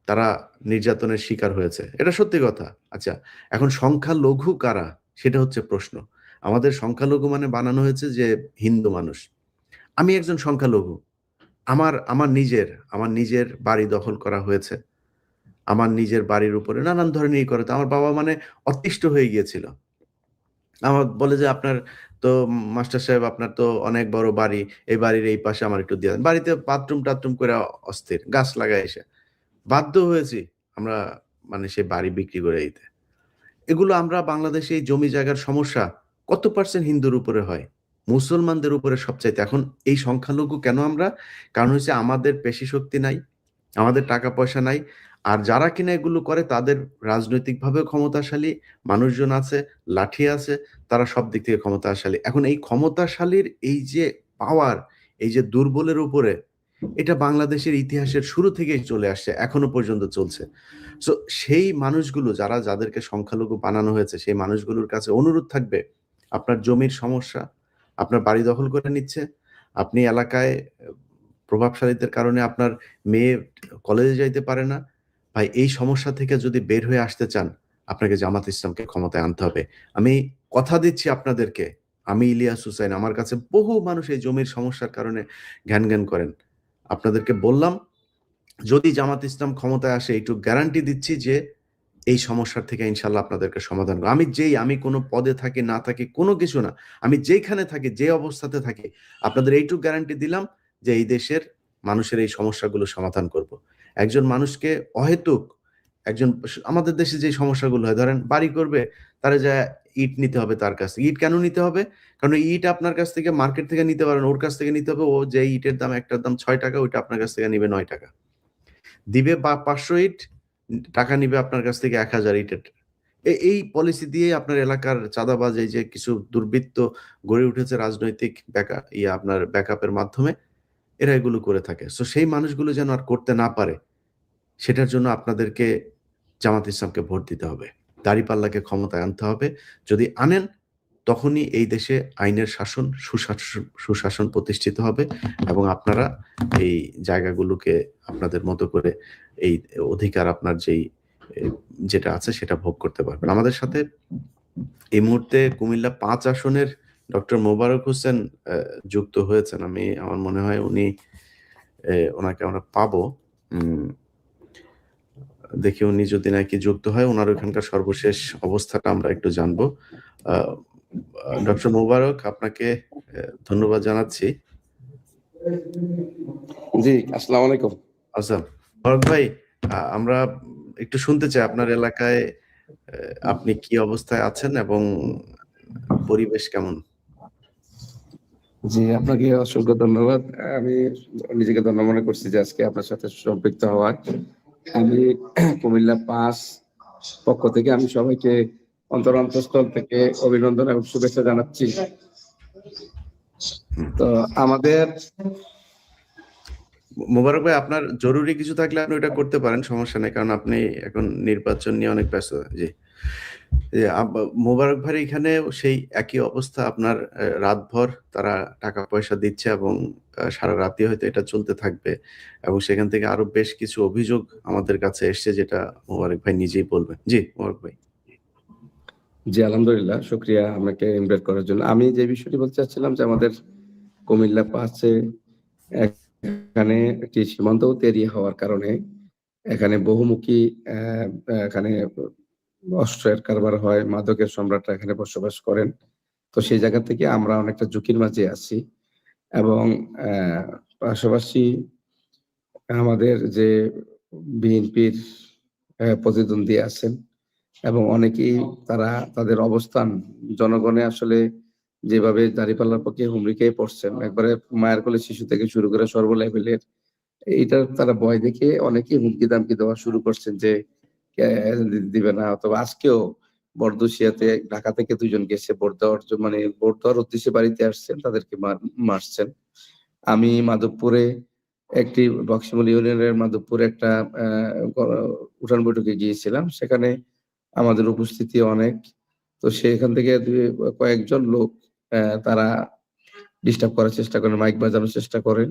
তারা নির্যাতনের শিকার হয়েছে। এটা সত্যি কথা। আচ্ছা, এখন সংখ্যালঘু কারা? সেটা হচ্ছে প্রশ্ন। আমাদের সংখ্যালঘু মানে বানানো হয়েছে যে হিন্দু মানুষ। আমি একজন সংখ্যালঘু। আমার নিজের বাড়ি দখল করা হয়েছে। আমার নিজের বাড়ির উপরে নানান ধরনের করে। তো আমার বাবা মানে অতিষ্ঠ হয়ে গিয়েছিল। আমার বলে যে, "আপনার তো মাস্টার সাহেব আপনার তো অনেক বড় বাড়ি। এই বাড়ির এই পাশে আমার একটু দিয়ে দেন।" বাড়িতে বাথরুম-টাথরুম করে অস্থির। গাছ লাগায় এসে। বাধ্য হয়েছি আমরা মানে সেই বাড়ি বিক্রি করে দিতে। এগুলো আমরা বাংলাদেশে এই জমি জায়গার সমস্যা কত পার্সেন্ট হিন্দুর উপরে হয়? মুসলমানদের উপরে সবচাইতে। এখন এই সংখ্যালঘু কেন আমরা? কারণ হচ্ছে আমাদের পেশি শক্তি নাই, আমাদের টাকা পয়সা নাই। আর যারা কিনা এগুলো করে তাদের রাজনৈতিকভাবেও ক্ষমতাশালী মানুষজন আছে, লাঠি আছে, তারা সব দিক থেকে ক্ষমতাশালী। এখন এই ক্ষমতাশালীর এই যে পাওয়ার, এই যে দুর্বলের উপরে, এটা বাংলাদেশের ইতিহাসের শুরু থেকেই চলে আসছে, এখনো পর্যন্ত চলছে। সো সেই মানুষগুলো যাদেরকে সংখ্যালঘু বানানো হয়েছে, সেই মানুষগুলোর কাছে অনুরোধ থাকবে, আপনার জমির সমস্যা, আপনার বাড়ি দখল করে নিচ্ছে, আপনি এলাকায় প্রভাবশালীদের কারণে আপনার মেয়ে কলেজে যাইতে পারে না। ভাই, এই সমস্যা থেকে যদি বের হয়ে আসতে চান, আপনাকে জামাত ইসলামকে ক্ষমতায় আনতে হবে। আমি কথা দিচ্ছি আপনাদেরকে, আমি ইলিয়াস হুসাইন, আমার কাছে বহু মানুষ এই জমির সমস্যার কারণে ঘ্যান করেন। আপনাদেরকে বললাম, যদি জামাত ইসলাম ক্ষমতায় আসে, এইটুক গ্যারান্টি দিচ্ছি যে এই সমস্যার থেকে ইনশাল্লাহ আপনাদেরকে সমাধান করব। আমি কোনো পদে থাকি না থাকি কোনো কিছু না। আমি যেইখানে থাকি, যে অবস্থাতে থাকি, আপনাদের এইটুক গ্যারান্টি দিলাম যে এই দেশের মানুষের এই সমস্যাগুলো সমাধান করব। একজন মানুষকে অহেতুক আমাদের দেশে যে সমস্যাগুলো হয়, ধরেন বাড়ি করবে, তারা যায় ইট নিতে হবে তার কাছ থেকে। ইট কেন নিতে হবে? কারণ ইট আপনার কাছ থেকে মার্কেট থেকে নিতে পারেন, ওর কাছ থেকে নিতে হবে। ও যে ইটের দাম, একটার দাম ৬ টাকা, ওইটা আপনার কাছ থেকে নিবে ৯ টাকা। দিবে বা ৫০০ ইট, টাকা নিবে আপনার কাছ থেকে ১,০০০ ইটের। এই পলিসি দিয়ে আপনার এলাকার চাঁদাবাজ, এই যে কিছু দুর্বৃত্ত গড়ে উঠেছে রাজনৈতিক আপনার ব্যাকআপের মাধ্যমে, এরা এগুলো করে থাকে। সো সেই মানুষগুলো যেন আর করতে না পারে, সেটার জন্য আপনাদেরকে জামাত ইসলামকে ভোট দিতে হবে। দাঁড়িপাল্লাকে ক্ষমতায় আনতে হবে। যদি আনেন, তখনই এই দেশে আইনের শাসন, সুশাসন প্রতিষ্ঠিত হবে এবং আপনারা এই জায়গাগুলোকে আপনাদের মতো করে এই অধিকার আপনার যেটা আছে সেটা ভোগ করতে পারবেন। আমাদের সাথে এই মুহূর্তে কুমিল্লা ৫ আসনের ডক্টর মোবারক হোসেন যুক্ত হয়েছেন। আমার মনে হয় ওনাকে আমরা পাবো। দেখি উনি যদি নাকি যুক্ত হয়, ওনার ওখানকার সর্বশেষ অবস্থাটা আমরা একটু জানবো। ডক্টর মোবারক, আপনাকে ধন্যবাদ জানাচ্ছি। জি, আসসালামু আলাইকুম। আচ্ছা, মোবারক ভাই, আমরা একটু শুনতে চাই আপনার এলাকায় আপনি কি অবস্থায় আছেন এবং পরিবেশ কেমন? জি, আপনাকে অসংখ্য ধন্যবাদ। আমি নিজেকে ধন্য মনে করছি যে আজকে আপনার সাথে সম্পৃক্ত হওয়ার। আমি কুমিল্লা ৫ পক্ষ থেকে আমি সবাইকে অন্তরস্থল থেকে অভিনন্দন এবং শুভেচ্ছা জানাচ্ছি। তো আমাদের মোবারক ভাই, আপনার জরুরি কিছু থাকলে আপনি ওটা করতে পারেন, সমস্যা নেই। কারণ আপনি এখন নির্বাচন নিয়ে অনেক ব্যস্ত। জি। মোবারক ভাইয়ের এখানেও সেই একই অবস্থা। আপনার রাতভর তারা টাকা পয়সা দিচ্ছে এবং সারা রাতই হয়তো এটা চলতে থাকবে এবং সেখান থেকে আরো বেশ কিছু অভিযোগ আমাদের কাছে এসছে, যেটা মোবারক ভাই নিজেই বলবেন। জি, মোবারক ভাই। জি, আলহামদুলিল্লাহ। শুকরিয়া আমাকে ইনভাইট করার জন্য। আমি যে বিষয়টি বলতে চাচ্ছিলাম যে আমাদের কুমিল্লা ৫ এখানে একটি সীমান্তবর্তী এরিয়া হওয়ার কারণে এখানে বহুমুখী এখানে অস্ত্রের কারবার হয়, মাদকের সম্রাটরা এখানে বসবাস করেন। তো সেই জায়গা থেকে আমরা অনেকটা ঝুঁকির মাঝে আছি এবং পাশাপাশি আমাদের যে বিএনপির প্রতিদ্বন্দ্বী আছেন এবং অনেকেই তারা তাদের অবস্থান জনগণে আসলে যেভাবে দাঁড়িপাল্লার পক্ষে হুমড়ি খেয়ে পড়ছেন, একবারে মায়ের কোলে শিশু থেকে শুরু করে সর্ব লেভেলের, এইটার তারা ভয় দেখে অনেকেই হুমকি-দামকি দেওয়া শুরু করছেন যে দিবে না। অথবা আজকেও বরদুশিয়াতে ঢাকা থেকে ২ জন গেছে ভোট দেওয়ার মানে ভোট দেওয়ার উদ্দেশ্যে বাড়িতে আসছেন, তাদেরকে মারছেন। আমি মাধবপুরে একটি বক্সিমল ইউনিয়নের মাধবপুরে একটা উঠান বৈঠকে গিয়েছিলাম। সেখানে আমাদের উপস্থিতি অনেক। তো সেখান থেকে কয়েকজন লোক তারা ডিস্টার্ব করার চেষ্টা করেন, মাইক বাজানোর চেষ্টা করেন।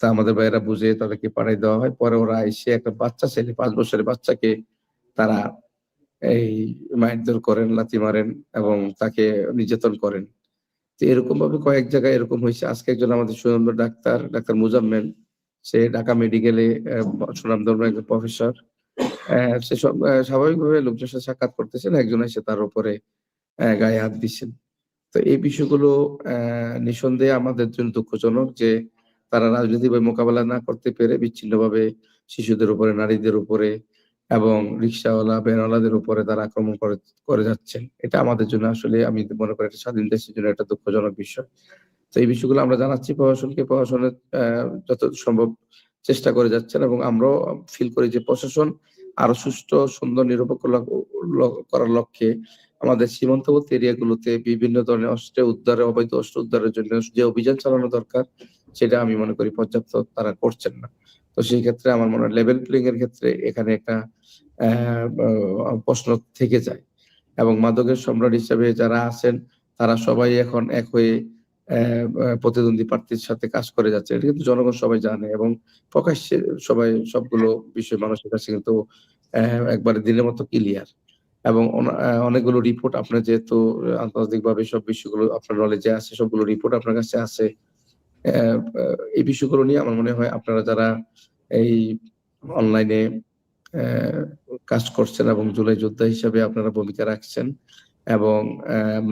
তা আমাদের ভাইয়েরা বুঝে তাদেরকে পাঠায় দেওয়া হয়। পরে ওরা এসে একটা বাচ্চা ছেলে, ৫ বছরের বাচ্চাকে তারা এই মারধর করেন, লাথি মারেন এবং তাকে নির্যাতন করেন। তো এরকমভাবে কয়েক জায়গায় এরকম হইছে। আজকে একজন আমাদের সুনামধন্য ডাক্তার মুজাম্মেল, সে ঢাকা মেডিকেলে সুনামধন্য একজন প্রফেসর। সে স্বাভাবিকভাবে লোকজনের সাথে সাক্ষাৎ করতেছেন। একজন এসে তার উপরে গায়ে হাত দিচ্ছেন। তো এই বিষয়গুলো নিঃসন্দেহে আমাদের জন্য দুঃখজনক যে তারা রাজনৈতিকভাবে মোকাবেলা না করতে পেরে বিচ্ছিন্নভাবে শিশুদের উপরে, নারীদের উপরে এবং রিক্শাওয়ালা, ভ্যানওয়ালাদের উপরে তারা আক্রমণ করে যাচ্ছেন। এটা আমাদের জন্য আসলে আমি মনে করি একটা স্বাধীন দেশের জন্য একটা দুঃখজনক বিষয়। তো এই বিষয়গুলো আমরা জানাচ্ছি প্রশাসনকে। প্রশাসনের যত সম্ভব চেষ্টা করে যাচ্ছেন এবং আমরাও ফিল করি যে প্রশাসন আরো সুষ্ঠু, সুন্দর, নিরপেক্ষ করার লক্ষ্যে আমাদের সীমান্তবর্তী এরিয়াগুলোতে বিভিন্ন ধরনের অবৈধ অস্ত্র উদ্ধারের জন্য যে অভিযান চালানো দরকার, সেটা আমি মনে করি পর্যাপ্ত তারা করছেন না। তো সেই ক্ষেত্রে আমার মনে হয় লেভেল প্লেইং এর ক্ষেত্রে এখানে একটা প্রশ্ন থেকে যায় এবং মাদকের সম্রাট হিসেবে যারা আছেন তারা সবাই এখন এক হয়ে প্রতিদ্বন্দ্বী প্রার্থীর সাথে কাজ করে যাচ্ছে। এটা কিন্তু জনগণ সবাই জানে এবং প্রকাশ্যে সবাই সবগুলো বিষয় মানুষের কাছে কিন্তু একবারে দিনের মতো ক্লিয়ার এবং অনেকগুলো রিপোর্ট আপনার যেহেতু আন্তর্জাতিকভাবে সব বিষয়গুলো আপনার নলেজে আছে, সবগুলো রিপোর্ট আপনার কাছে আছে। এই বিষয়গুলো নিয়ে আমার মনে হয় আপনারা যারা এই অনলাইনে কাজ করছেন এবং জুলাই যোদ্ধা হিসেবে আপনারা ভূমিকা রাখছেন এবং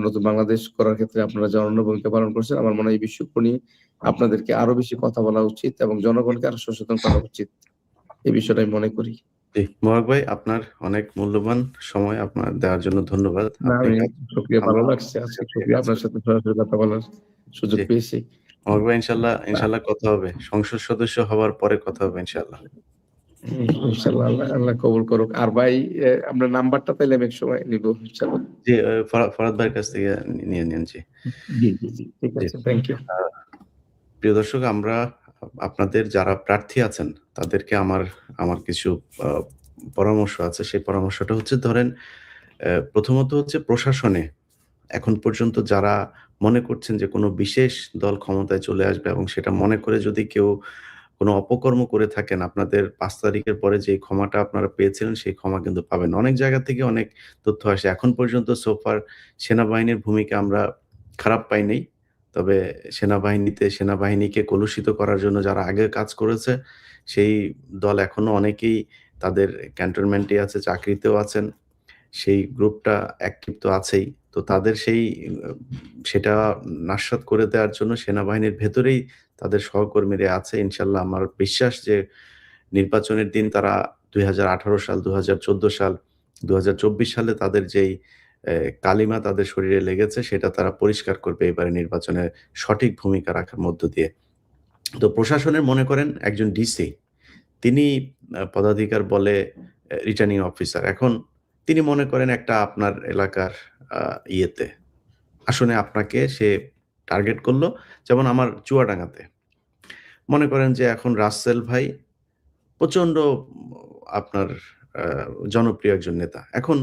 নতুন বাংলাদেশ করার ক্ষেত্রে আপনারা যে অনন্য ভূমিকা পালন করছেন, আমার মনে হয় এই বিষয়গুলো নিয়ে আপনাদেরকে আরো বেশি কথা বলা উচিত এবং জনগণকে আরো সচেতন করা উচিত। এই বিষয়টা আমি মনে করি। জি, মোবারক ভাই, আপনার অনেক মূল্যবান সময় আপনার দেওয়ার জন্য ধন্যবাদ। আমি শুকরিয়া, ভালো লাগছে আজকে শুকরিয়া আপনার সাথে সরাসরি কথা বলার সুযোগ জি। পেয়েছি। মোবারক ভাই, ইনশাল্লাহ কথা হবে। সংসদ সদস্য হওয়ার পরে কথা হবে ইনশাল্লাহ। ইনশাআল্লাহ আল্লাহ কবুল করুক। আর ভাই আপনার নাম্বারটা তাইলে আমি একসময় নিব ইনশাআল্লাহ। জি, ফরাদ ভাইয়ের কাছ থেকে নিয়ে নিন। জি, জি, ঠিক আছে। Thank you. প্রিয় দর্শক, আমরা আপনাদের যারা প্রার্থী আছেন তাদেরকে আমার কিছু পরামর্শ আছে। সেই পরামর্শটা হচ্ছে, ধরেন প্রথমত হচ্ছে প্রশাসনে এখন পর্যন্ত যারা মনে করছেন যে কোনো বিশেষ দল ক্ষমতায় চলে আসবে এবং সেটা মনে করে যদি কেউ কোনো অপকর্ম করে থাকেন, আপনাদের ৫ তারিখের পরে যে ক্ষমাটা আপনারা পেয়েছিলেন সেই ক্ষমা কিন্তু পাবেন। অনেক জায়গা থেকে অনেক তথ্য আসে। এখন পর্যন্ত সোফার সেনাবাহিনীর ভূমিকা আমরা খারাপ পাই নাই। তবে সেনাবাহিনীকে কলুষিত করার জন্য যারা আগে কাজ করেছে, সেই দল এখনো অনেকেই তাদের ক্যান্টনমেন্টে আছে, চাকরিতেও আছেন। সেই গ্রুপটা অ্যাক্টিভ তো আছেই। তো তাদের সেটা নাশাত করে দেওয়ার জন্য সেনাবাহিনীর ভেতরেই তাদের সহকর্মীরা আছে। ইনশাআল্লাহ আমার বিশ্বাস যে নির্বাচনের দিন তারা ২০১৮ সাল, ২০১৪ সাল 2024 সালে তাদের যেই কালিমা তাদের শরীরে লেগেছে সেটা তারা পরিষ্কার করবে এবারে নির্বাচনে সঠিক ভূমিকা রাখার মধ্য দিয়ে। তো প্রশাসনের মনে করেন একজন ডিসি, তিনি পদাধিকার বলে রিটার্নিং অফিসার। এখন তিনি মনে করেন একটা আপনার এলাকার ইয়েতে আসনে আপনাকে সে টার্গেট করলো, যেমন আমার চুয়াডাঙ্গাতে। মনে করেন যে এখন রাসেল ভাই প্রচন্ড আপনার জনপ্রিয় একজন নেতা। এখন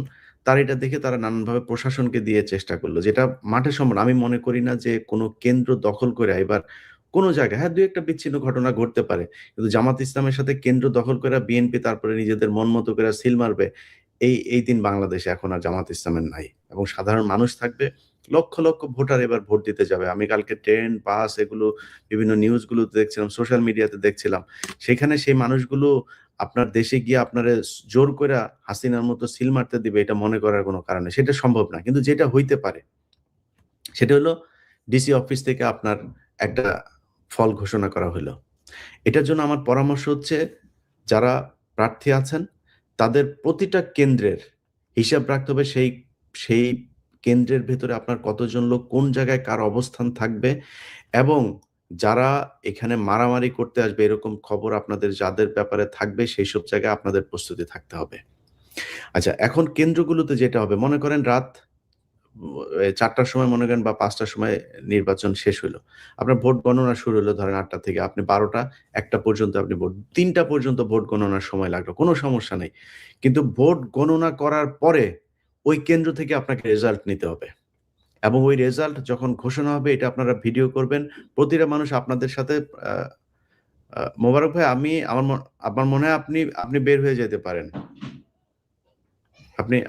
তার এটা দেখে তারা নানানভাবে প্রশাসনকে দিয়ে চেষ্টা করলো, যেটা মাঠে সম্ভব। আমি মনে করি না যে কোনো কেন্দ্র দখল করে এবার কোনো জায়গায়, হ্যাঁ, ২-১টা বিচ্ছিন্ন ঘটনা ঘটতে পারে। কিন্তু জামাত ইসলামের সাথে কেন্দ্র দখল করে বিএনপি তারপরে নিজেদের মন মতো করে সিল মারবে, এই দিন বাংলাদেশে এখন আর জামাত ইসলামের নাই। এবং সাধারণ মানুষ থাকবে, লক্ষ, লক্ষ ভোটার এবার ভোট দিতে যাবে। আমি কালকে ট্রেন, বাস এগুলো বিভিন্ন নিউজগুলোতে দেখছিলাম, সোশ্যাল মিডিয়াতে দেখছিলাম। সেখানে সেই মানুষগুলো আপনার দেশে গিয়ে আপনারে জোর কইরা হাসিনার মতো সিল মারতে দিবে, এটা মনে করার কোনো কারণ নেই। সেটা সম্ভব না। কিন্তু যেটা হইতে পারে সেটা হলো ডিসি অফিস থেকে আপনার একটা ফল ঘোষণা করা হইলো। এটার জন্য আমার পরামর্শ হচ্ছে, যারা প্রার্থী আছেন তাদের প্রতিটা কেন্দ্রের হিসাব রাখতে হবে। সেই কেন্দ্রের ভেতরে আপনার কতজন লোক কোন জায়গায় কার অবস্থান থাকবে, এবং যারা এখানে মারামারি করতে আসবে এরকম খবর আপনাদের যাদের ব্যাপারে থাকবে সেইসব জায়গায় আপনাদের প্রস্তুতি থাকতে হবে। আচ্ছা, এখন কেন্দ্রগুলোতে যেটা হবে, মনে করেন রাত ৪টার সময় মনে করেন বা ৫টার সময় নির্বাচন শেষ হইলো। আপনার ভোট গণনা শুরু হলো ধরেন ৮টা থেকে, আপনি ১২টা ১টা পর্যন্ত আপনি ৩টা পর্যন্ত ভোট গণনার সময় লাগলো, কোনো সমস্যা নেই। কিন্তু ভোট গণনা করার পরে ওই কেন্দ্র থেকে আপনাকে রেজাল্ট নিতে হবে, এবং ওই রেজাল্ট যখন ঘোষণা হবে এটা আপনারা ভিডিও করবেন। প্রতিটা মানুষ আপনাদের সাথে মোবারক ভাই, আমার মনে হয় আপনি বের হয়ে যেতে পারেন।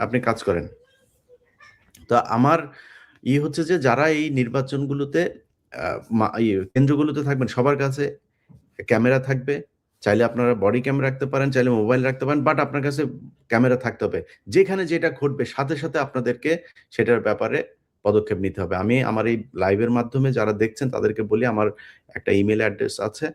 আপনি কাজ করেন। তো আমার হচ্ছে যে যারা এই নির্বাচনগুলোতে কেন্দ্রগুলোতে থাকবেন সবার কাছে ক্যামেরা থাকবে। চাইলে আপনারা বডি ক্যামেরা রাখতে পারেন, চাইলে মোবাইল রাখতে পারেন, বাট আপনার কাছে ক্যামেরা থাকতে হবে। যেখানে যেটা ঘটবে সাথে সাথে আপনাদেরকে সেটার ব্যাপারে পদক্ষেপ নিতে হবে। আমি আমার এই লাইভের মাধ্যমে যারা দেখছেন তাদেরকে বলি, আমার একটা ইমেল অ্যাড্রেস আছে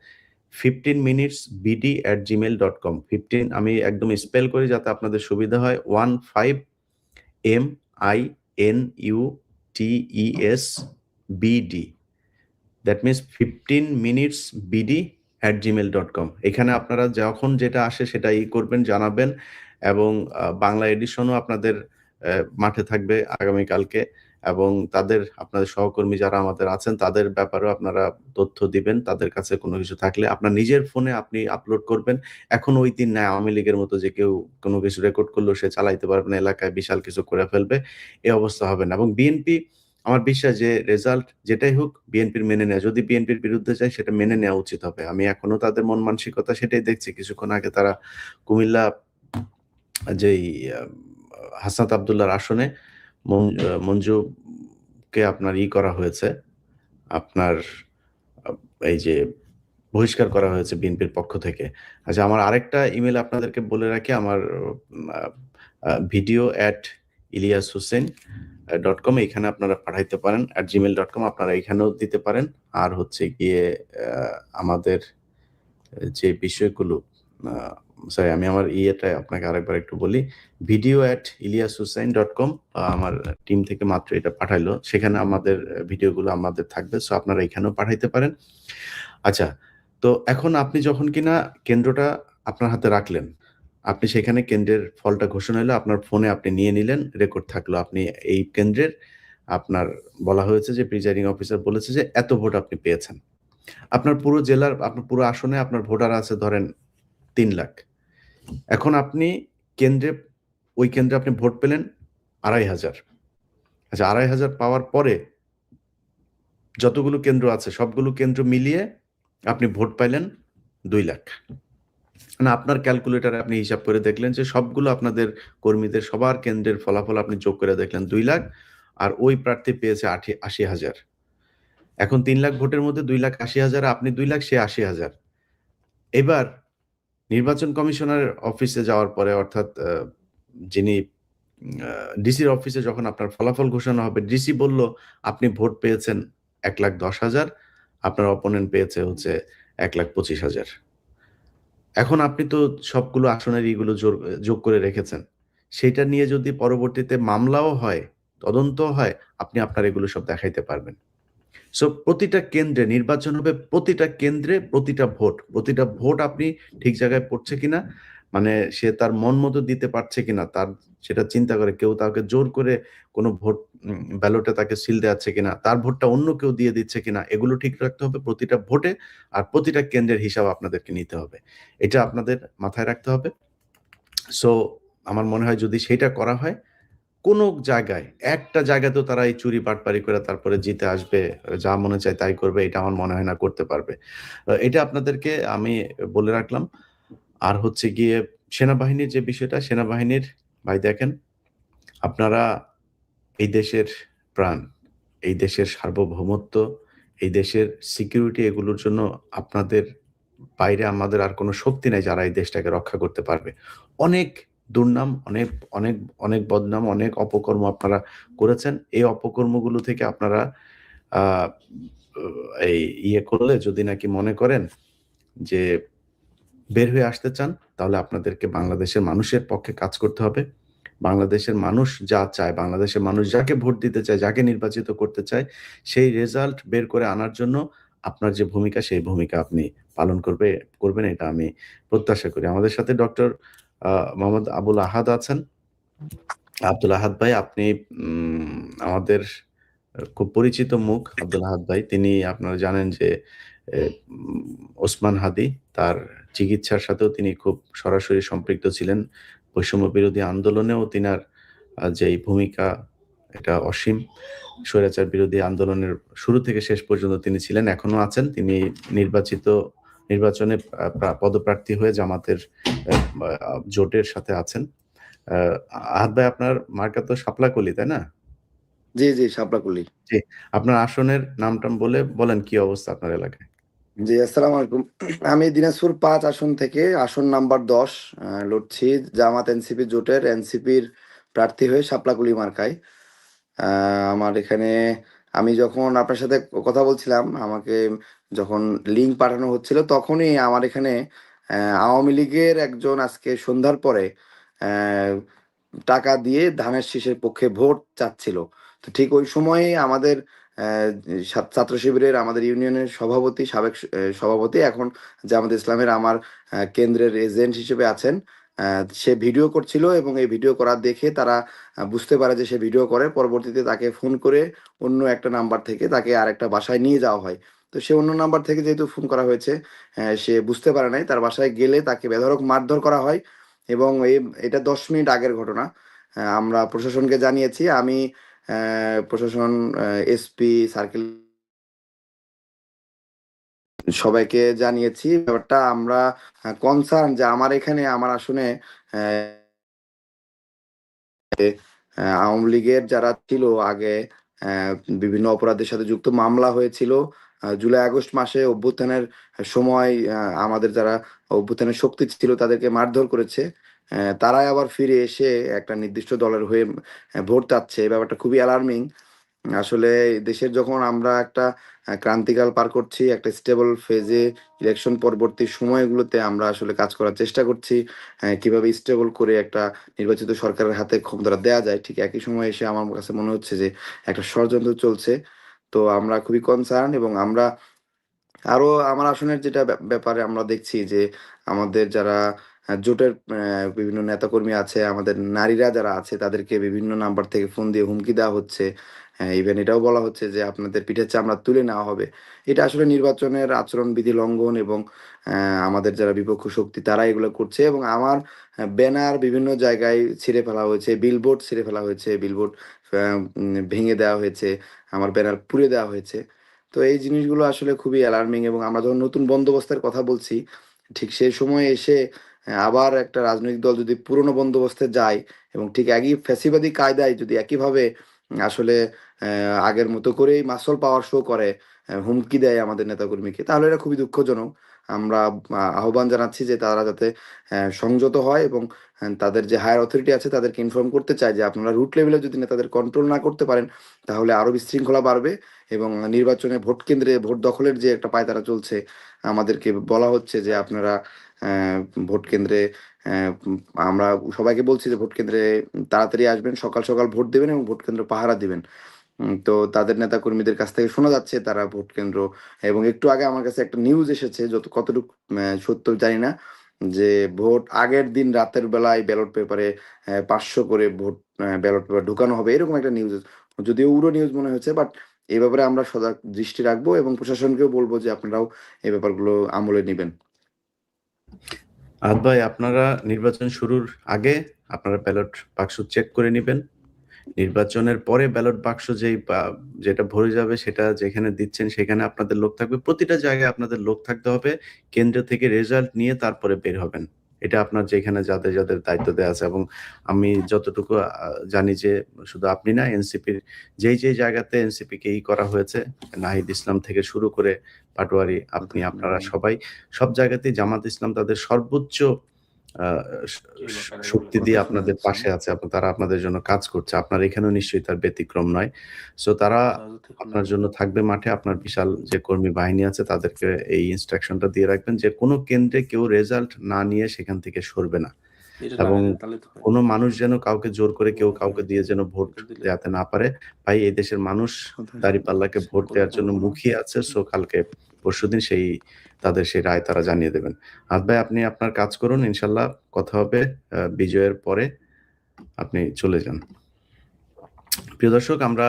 15minutesbd@gmail.com। 15 আমি একদম স্পেল করি যাতে আপনাদের সুবিধা হয়। 15minutesbd, that means 15minutesbd@gmail.com। এখানে আপনারা যখন যেটা আসে সেটা করবেন, জানাবেন। এবং বাংলা এডিশনও আপনাদের মাঠে থাকবে আগামীকালকে, এবং আপনাদের সহকর্মী যারা আমাদের আছেন তাদের ব্যাপারেও আপনারা তথ্য দিবেন। তাদের কাছে কোনো কিছু থাকলে আপনার নিজের ফোনে আপনি আপলোড করবেন। এখন ওই দিন নাই আওয়ামী লীগের মতো যে কেউ কোনো কিছু রেকর্ড করলেও সে চালাইতে পারবে না, এলাকায় বিশাল কিছু করে ফেলবে, এই অবস্থা হবে না। এবং বিএনপি, আমার বিশ্বাস যে রেজাল্ট যেটাই হোক বিএনপির মেনে নেওয়া, যদি বিএনপির বিরুদ্ধে যায় সেটা মেনে নেওয়া উচিত হবে। আমি এখনো তাদের মন মানসিকতা সেটাই দেখছি। কিছুক্ষণ আগে তারা কুমিল্লা যেই হাসনাত আব্দুল্লাহর আসনে মঞ্জুকে আপনার করা হয়েছে, আপনার এই যে বহিষ্কার করা হয়েছে বিএনপির পক্ষ থেকে। আচ্ছা, আমার আরেকটা ইমেল আপনাদেরকে বলে রাখি, আমার video@ilyashussein.com, এখানে আপনারা পাঠাইতে পারেন। @gmail.com আপনারা এখানেও দিতে পারেন। আর হচ্ছে গিয়ে আমাদের যে বিষয়গুলো, সরি আমি আমার আপনাকে আরেকবার একটু বলি, video@ilyashussein.com, আমার টিম থেকে মাত্র এটা পাঠাইলো, সেখানে আমাদের ভিডিওগুলো আমাদের থাকবে। সো আপনারা এখানেও পাঠাইতে পারেন। আচ্ছা, তো এখন আপনি যখন কিনা কেন্দ্রটা আপনার হাতে রাখলেন, আপনি সেখানে কেন্দ্রের ফলটা ঘোষণা হলো, আপনার ফোনে আপনি নিয়ে নিলেন, রেকর্ড থাকলো আপনি এই কেন্দ্রের, আপনার বলা হয়েছে যে প্রিজাইডিং অফিসার বলেছে যে এত ভোট আপনি পেয়েছেন। আপনার পুরো জেলার, আপনার পুরো আসনে আপনার ভোটার আছে ধরেন ৩ লাখ। এখন আপনি ওই কেন্দ্রে আপনি ভোট পেলেন ২৫০০। আচ্ছা, ২৫০০ পাওয়ার পরে যতগুলো কেন্দ্র আছে সবগুলো কেন্দ্র মিলিয়ে আপনি ভোট পাইলেন ২ লাখ। মানে আপনার ক্যালকুলেটরে আপনি হিসাব করে দেখলেন যে সবগুলো আপনাদের কর্মীদের সবার কেন্দ্রের ফলাফল আপনি যোগ করে দেখলেন ২ লাখ, আর ওই প্রার্থী পেয়েছে ৮০,০০০। এখন ৩ লাখ ভোটের মধ্যে ২,৮০,০০০, আপনি ২ লাখ, সে ৮০,০০০। এবার নির্বাচন কমিশনারের অফিসে যাওয়ার পরে, অর্থাৎ যিনি ডিসির অফিসে যখন আপনার ফলাফল ঘোষণা হবে, ডিসি বলল আপনি ভোট পেয়েছেন ১,১০,০০০, আপনার অপোনেন্ট পেয়েছে হচ্ছে ১,২৫,০০০। এখন আপনি তো সবগুলো আসনের যোগ করে রেখেছেন, সেটা নিয়ে যদি পরবর্তীতে মামলাও হয়, তদন্ত হয়, আপনি আপনার এগুলো সব দেখাইতে পারবেন। সো প্রতিটা কেন্দ্রে নির্বাচন হবে, প্রতিটা কেন্দ্রে প্রতিটা ভোট আপনি ঠিক জায়গায় পড়ছে কিনা, মানে সে তার মন মতো দিতে পারছে কিনা, তার সেটা চিন্তা করে কেউ তাকে জোর করে কোনো ভোট ব্যালটে তাকে সিল দেওয়াচ্ছে কিনা, তার ভোটটা অন্য কেউ দিয়ে দিচ্ছে কিনা, এগুলো ঠিক রাখতে হবে প্রতিটা ভোটে। আর প্রতিটা কেন্দ্রের হিসাব আপনাদেরকে নিতে হবে, এটা আপনাদের মাথায় রাখতে হবে। সো আমার মনে হয় যদি সেটা করা হয়, কোনো জায়গায় একটা জায়গাতেও তারা এই চুরি বাটপারি করে তারপরে জিতে আসবে, যা মনে চায় তাই করবে, এটা আমার মনে হয় না করতে পারবে। এটা আপনাদেরকে আমি বলে রাখলাম। আর হচ্ছে গিয়ে সেনাবাহিনীর যে বিষয়টা, সেনাবাহিনীর ভাই দেখেন, আপনারা এই দেশের প্রাণ, এই দেশের সার্বভৌমত্ব, এই দেশের সিকিউরিটি, এগুলোর জন্য আপনাদের বাইরে আমাদের আর কোনো শক্তি নাই যারা এই দেশটাকে রক্ষা করতে পারবে। অনেক দুর্নাম, অনেক অনেক অনেক বদনাম, অনেক অপকর্ম আপনারা করেছেন। এই অপকর্মগুলো থেকে আপনারা আহ, এই করলে যদি নাকি মনে করেন যে বের হয়ে আসতে চান, তাহলে আপনাদেরকে বাংলাদেশের মানুষের পক্ষে কাজ করতে হবে। বাংলাদেশের মানুষ যা চায়, বাংলাদেশের মানুষ যাকে ভোট দিতে চায়, যাকে নির্বাচিত করতে চায়, সেই রেজাল্ট বের করে আনার জন্য আপনার যে ভূমিকা, সেই ভূমিকা আপনি পালন করবেন, এটা আমি প্রত্যাশা করি। আমাদের সাথে ডক্টর মোহাম্মদ আবুল আহাদ আছেন। আব্দুল আহাদ ভাই, আপনি আমাদের খুব পরিচিত মুখ। আব্দুল আহাদ ভাই, তিনি আপনারা জানেন যে ওসমান হাদি, তার চিকিৎসার সাথেও তিনি খুব সরাসরি সম্পৃক্ত ছিলেন। বৈষম্য বিরোধী আন্দোলনেও তিনার যেই ভূমিকা, এটা অসীম। স্বৈরাচার বিরোধী আন্দোলনের শুরু থেকে শেষ পর্যন্ত তিনি ছিলেন, এখনো আছেন। তিনি নির্বাচনে পদপ্রার্থী হয়ে জামাতের জোটের সাথে আছেন। আহাদ ভাই, আপনার মার্কা তো শাপলাকলি, তাই না? জি জি, শাপলাকলি। জি, আপনার আসনের নামটাম বলেন, কি অবস্থা আপনার এলাকায়? জি, আসসালামু আলাইকুম। আমি দিনাজপুর 5 আসন থেকে আসন নাম্বার 10 লড়ছি। জামাত এনসিপি জোটের এনসিপির প্রার্থী হয়ে শাপলাকলি মার্কায়। আমার এখানে আমি যখন আপনার সাথে কথা বলছিলাম, আমাকে যখন লিঙ্ক পাঠানো হচ্ছিল, তখনই আমার এখানে আওয়ামী লীগের একজন আজকে সন্ধ্যার পরে আহ, টাকা দিয়ে ধানের শীষের পক্ষে ভোট চাচ্ছিল। তো ঠিক ওই সময়ে আমাদের ছাত্র শিবিরের আমাদের ইউনিয়নের সভাপতি, সাবেক সভাপতি, এখন জামাত ইসলামের আমার কেন্দ্রের এজেন্ট হিসেবে আছেন, সে ভিডিও করছিল এবং এই ভিডিও করা দেখে তারা বুঝতে পারে যে সে ভিডিও করে। পরবর্তীতে তাকে ফোন করে অন্য একটা নাম্বার থেকে তাকে আরেকটা বাসায় নিয়ে যাওয়া হয়। তো সে অন্য নাম্বার থেকে যেহেতু ফোন করা হয়েছে, সে বুঝতে পারে নাই। তার বাসায় গেলে তাকে বেধড়ক মারধর করা হয় এবং এটা 10 মিনিট আগের ঘটনা। আমরা প্রশাসনকে জানিয়েছি। আমি প্রশাসন, এসপি, সার্কেল সবাইকে জানিয়েছি ব্যাপারটা। আমরা কনসার্ন যে আমার এখানে আমার আসনে আওয়ামী লীগের যারা ছিল আগে, বিভিন্ন অপরাধের সাথে যুক্ত মামলা হয়েছিল। জুলাই আগস্ট মাসে অভ্যুত্থানের সময় আমাদের যারা অভ্যুত্থানের শক্তি ছিল তাদেরকে মারধর করেছে। তারাই আবার ফিরে এসে একটা নির্দিষ্ট দলের হয়ে ভোট চাচ্ছে। এই ব্যাপারটা খুবই অ্যালার্মিং। আসলে দেশের যখন আমরা একটা ক্রান্তিকাল পার করছি, একটা স্টেবল ফেজে, ইলেকশন পরবর্তী সময়গুলোতে আমরা আসলে কাজ করার চেষ্টা করছি কিভাবে স্টেবল করে একটা নির্বাচিত সরকারের হাতে ক্ষমতাটা দেওয়া যায়। ঠিক একই সময় এসে আমার কাছে মনে হচ্ছে যে একটা ষড়যন্ত্র চলছে। তো আমরা খুবই কনসার্ন এবং আমরা আরো আমার আসনের যেটা ব্যাপারে আমরা দেখছি যে আমাদের যারা জোটের বিভিন্ন নেতাকর্মী আছে, আমাদের নারীরা যারা আছে, তাদেরকে বিভিন্ন নাম্বার থেকে ফোন দিয়ে হুমকি দেওয়া হচ্ছে। ইভেন এটাও বলা হচ্ছে যে আপনাদের পিঠের চামড়া তুলে নেওয়া হবে। এটা আসলে নির্বাচনের আচরণবিধি লঙ্ঘন এবং আমাদের যারা বিপক্ষ শক্তি তারা এগুলো করছে। এবং আমার ব্যানার বিভিন্ন জায়গায় ছিঁড়ে ফেলা হয়েছে, বিলবোর্ড ছিঁড়ে ফেলা হয়েছে, বিলবোর্ড ভেঙে দেওয়া হয়েছে, আমার ব্যানার পুড়ে দেওয়া হয়েছে। তো এই জিনিসগুলো আসলে খুবই অ্যালার্মিং এবং আমরা যখন নতুন বন্দোবস্তের কথা বলছি, ঠিক সেই সময় এসে আবার একটা রাজনৈতিক দল যদি পুরনো বন্দোবস্তে যায় এবং ঠিক একই ফ্যাসিবাদী কায়দায় যদি একইভাবে আসলে আগের মতো করেই মাসল পাওয়ার শো করে, হুমকি দেয় আমাদের নেতাকর্মীকে, তাহলে এটা খুবই দুঃখজনক। আমরা আহ্বান জানাচ্ছি যে তারা যাতে সংযত হয় এবং তাদের যে হায়ার অথরিটি আছে তাদেরকে ইনফর্ম করতে চায় যে আপনারা রুট লেভেলে যদি নেতাদের কন্ট্রোল না করতে পারেন, তাহলে আরো বিশৃঙ্খলা বাড়বে। এবং নির্বাচনে ভোট কেন্দ্রে ভোট দখলের যে একটা পায়তারা চলছে, আমাদেরকে বলা হচ্ছে যে আপনারা ভোট কেন্দ্রে আমরা সবাইকে বলছি যে ভোট কেন্দ্রে তাড়াতাড়ি আসবেন, সকাল সকাল ভোট দেবেন এবং ভোট কেন্দ্র পাহারা দিবেন। তো তাদের নেতা কর্মীদের কাছ থেকে শোনা যাচ্ছে তারা ভোট কেন্দ্র, এবং একটু আগে আমার কাছে একটা নিউজ এসেছে, কতটুকু সত্য জানি না, যে ভোট আগের দিন রাতের বেলায় ব্যালট পেপারে 500 করে ভোট ব্যালট পেপার ঢুকানো হবে, এরকম একটা নিউজ, যদিও উড়ো নিউজ মনে হচ্ছে, বাট এই ব্যাপারে আমরা সজাগ দৃষ্টি রাখবো এবং প্রশাসনকেও বলবো যে আপনারাও এই ব্যাপারগুলো আমলে নেবেন। আদ ভাই, আপনারা নির্বাচন শুরুর আগে আপনারা ব্যালট বাক্স চেক করে নেবেন। নির্বাচনের পরে ব্যালট বাক্স যেটা ভরে যাবে সেটা যেখানে দিচ্ছেন সেখানে আপনাদের লোক থাকবে, প্রতিটা জায়গায় আপনাদের লোক থাকতে হবে। কেন্দ্র থেকে রেজাল্ট নিয়ে তারপরে বের হবেন। এটা আপনার যেখানে যাদের যাদের দায়িত্ব দেওয়া আছে, এবং আমি যতটুকু জানি যে শুধু আপনি না, এনসিপির যেই জায়গাতে এনসিপি কে করা হয়েছে, নাহিদ ইসলাম থেকে শুরু করে পাটোয়ারি, আপনারা সবাই সব জায়গাতেই জামাত ইসলাম তাদের সর্বোচ্চ শক্তি দিয়ে আপনাদের পাশে আছে, তারা আপনাদের জন্য কাজ করছে। আপনার এখানেও নিশ্চয়ই তার ব্যতিক্রম নয়। সো তারা আপনার জন্য থাকবে মাঠে। আপনার বিশাল যে কর্মী বাহিনী আছে তাদেরকে এই ইনস্ট্রাকশনটা দিয়ে রাখবেন যে কোনো কেন্দ্রে কেউ রেজাল্ট না নিয়ে সেখান থেকে সরবে না, এবং কোনো মানুষ যেন কাউকে জোর করে কেউ কাউকে দিয়ে যেন ভোট দেওয়াতে না পারে। ভাই, এই দেশের মানুষ দাঁড়িপাল্লাকে ভোট দেওয়ার জন্য মুখিয়ে আছে। সো কালকে পরশুদিন তাদের সেই রায় তারা জানিয়ে দেবেন। আদ ভাই, আপনি আপনার কাজ করুন, ইনশাল্লাহ কথা হবে বিজয়ের পরে। আপনি চলে যান। প্রিয় দর্শক, আমরা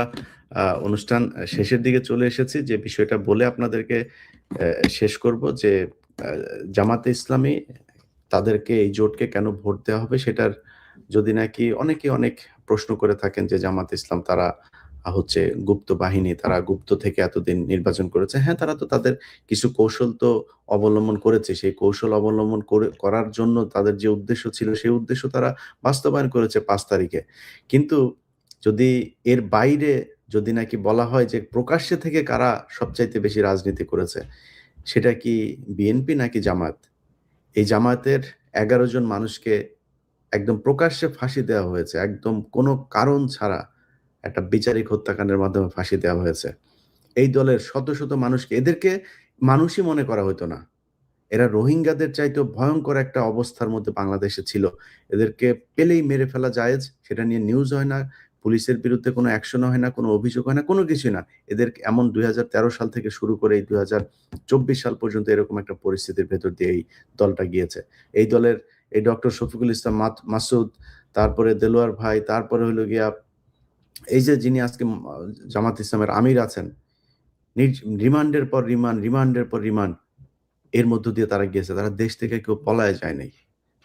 অনুষ্ঠান শেষের দিকে চলে এসেছি। যে বিষয়টা বলে আপনাদেরকে শেষ করব, যে জামাতে ইসলামী তাদেরকে এই জোটকে কেন ভোট দেওয়া হবে, সেটার যদি নাকি অনেকে অনেক প্রশ্ন করে থাকেন যে জামাত ইসলাম তারা হচ্ছে গুপ্ত বাহিনী, তারা গুপ্ত থেকে এতদিন নির্বাচন করেছে। হ্যাঁ, তারা তো তাদের কিছু কৌশল তো অবলম্বন করেছে। সেই কৌশল অবলম্বন করার জন্য তাদের যে উদ্দেশ্য ছিল সেই উদ্দেশ্য তারা বাস্তবায়ন করেছে 5 তারিখে। কিন্তু যদি এর বাইরে যদি নাকি বলা হয় যে প্রকাশ্যে থেকে কারা সবচাইতে বেশি রাজনীতি করেছে, সেটা কি বিএনপি নাকি জামাত? এই জামায়াতের 11 জন মানুষকে একদম প্রকাশ্যে ফাঁসি দেওয়া হয়েছে, একদম কোনো কারণ ছাড়া একটা বিচারিক হত্যাকাণ্ডের মাধ্যমে ফাঁসি দেওয়া হয়েছে। এই দলের শত শত মানুষকে, এদেরকে মানুষই মনে করা হতো না। এরা রোহিঙ্গাদের চাইতেও ভয়ঙ্কর একটা অবস্থার মধ্যে বাংলাদেশে ছিল। এদেরকে পেলেই মেরে ফেলা জায়েজ, সেটা নিয়ে নিউজ হয় না, পুলিশের বিরুদ্ধে কোনো অ্যাকশন হয় না, কোনো অভিযোগ হয় না, কোনো কিছুই না। এদের এমন 2013 সাল থেকে শুরু করে এই 2024 সাল পর্যন্ত এরকম একটা পরিস্থিতির ভেতর দিয়ে এই দলটা গিয়েছে। এই দলের এই ডক্টর শফিকুল ইসলাম মাসুদ, তারপরে দেলোয়ার ভাই, তারপরে হলো গিয়া এই যে যিনি আজকে জামাত ইসলামের আমির আছেন, রিমান্ডের পর রিমান্ড, এর মধ্য দিয়ে তারা গিয়েছে। তারা দেশ থেকে কেউ পলায় যায় নাই,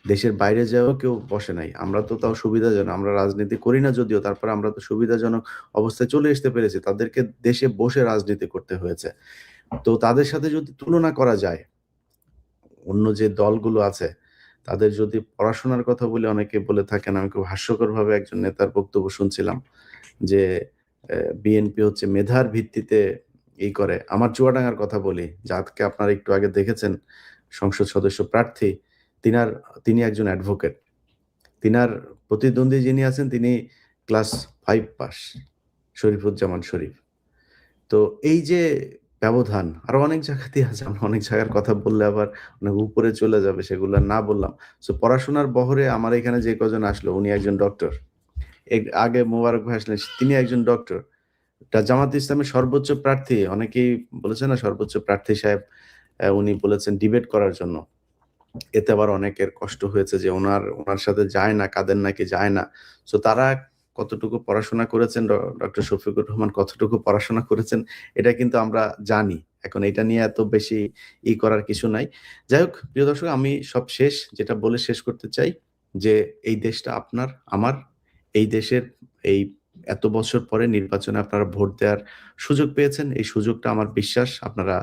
দেশের বাইরে যাওয়াও কেউ বসে নাই। আমরা তো তাও সুবিধাজনক, আমরা রাজনীতি করি না যদিও, তারপর আমরা তো সুবিধাজনক অবস্থায় চলে আসতে পেরেছি। তাদেরকে দেশে বসে রাজনীতি করতে হয়েছে। তো তাদের সাথে যদি তুলনা করা যায়, অন্য যে দলগুলো আছে তাদের যদি পড়াশোনার কথা বলে অনেকে বলে থাকেন, আমি খুব হাস্যকরভাবে একজন নেতার বক্তব্য শুনছিলাম যে বিএনপি হচ্ছে মেধার ভিত্তিতে করে। আমার চুয়াডাঙ্গার কথা বলি, যাকে আপনারা একটু আগে দেখেছেন, সংসদ সদস্য প্রার্থী, তিনি একজন অ্যাডভোকেট। তিনার প্রতিদ্বন্দ্বী যিনি আছেন তিনি ক্লাস 5 পাস, শরীফুজ্জামান শরীফ। তো এই যে ব্যবধান আরো অনেক জায়গাতেই আছে, আমরা অনেক জায়গার কথা বললে আবার অনেক উপরে চলে যাবে, সেগুলো না বললাম। সো পড়াশোনার বহরে আমার এখানে যে কজন আসলো, উনি একজন ডক্টর। আগে মোবারক ভাই আসলেন, তিনি একজন ডক্টর। জামাত ইসলামের সর্বোচ্চ প্রার্থী, অনেকেই বলেছেন না সর্বোচ্চ প্রার্থী সাহেব, উনি বলেছেন ডিবেট করার জন্য। এতে আবার অনেকের কষ্ট হয়েছে যে ওনার সাথে যায় না, কাদের নাকি যায় না। সো তারা কতটুকু পড়াশোনা করেছেন, ডক্টর শফিকুর রহমান কতটুকু পড়াশোনা করেছেন, এটা কিন্তু আমরা জানি। এখন এটা নিয়ে এত বেশি করার কিছু নাই। যাই হোক, প্রিয় দর্শক, আমি সব যেটা বলে শেষ করতে চাই যে এই দেশটা আপনার আমার। এই দেশের এই এত বছর পরে নির্বাচনে আপনারা ভোট দেওয়ার সুযোগ পেয়েছেন। এই সুযোগটা আমার বিশ্বাস আপনারা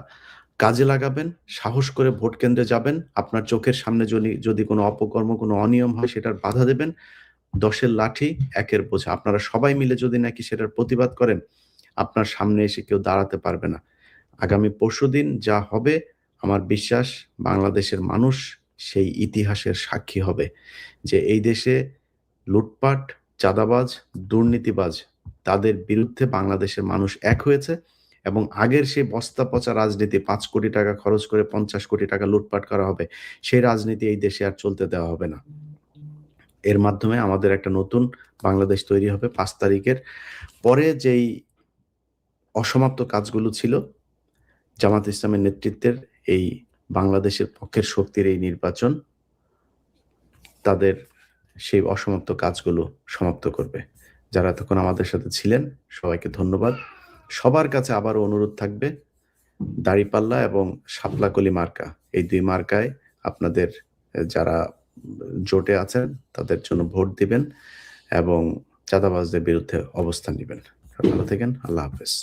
কাজে লাগাবেন, সাহস করে ভোট কেন্দ্রে যাবেন। আপনার চোখের সামনে যদি কোনো অপকর্ম, কোনো অনিয়ম হয়, সেটার বাধা দেবেন। 10-এর লাঠি 1-এর বোঝা, আপনারা সবাই মিলে যদি নাকি সেটার প্রতিবাদ করেন, আপনার সামনে এসে কেউ দাঁড়াতে পারবে না। আগামী পরশুদিন যা হবে, আমার বিশ্বাস বাংলাদেশের মানুষ সেই ইতিহাসের সাক্ষী হবে যে এই দেশে লুটপাট, চাঁদাবাজ, দুর্নীতিবাজ, তাদের বিরুদ্ধে বাংলাদেশের মানুষ এক হয়েছে এবং আগের সেই বস্তা পচা রাজনীতি 5 কোটি টাকা খরচ করে 50 কোটি টাকা লুটপাট করা হবে, সেই রাজনীতি এই দেশে আর চলতে দেওয়া হবে না। এর মাধ্যমে আমাদের একটা নতুন বাংলাদেশ তৈরি হবে। 5 তারিখের পরে যেই অসমাপ্ত কাজগুলো ছিল, জামাত ইসলামের নেতৃত্বের এই বাংলাদেশের পক্ষের শক্তির এই নির্বাচন তাদের সেই অসমাপ্ত কাজগুলো সমাপ্ত করবে। যারা এতক্ষণ আমাদের সাথে ছিলেন সবাইকে ধন্যবাদ। সবার কাছে আবারও অনুরোধ থাকবে, দাঁড়িপাল্লা এবং শাপলাকলি মার্কা, এই 2 মার্কায় আপনাদের যারা জোটে আছেন তাদের জন্য ভোট দিবেন এবং চাঁদাবাজদের বিরুদ্ধে অবস্থান নেবেন। ভালো থাকেন। আল্লাহ হাফেজ।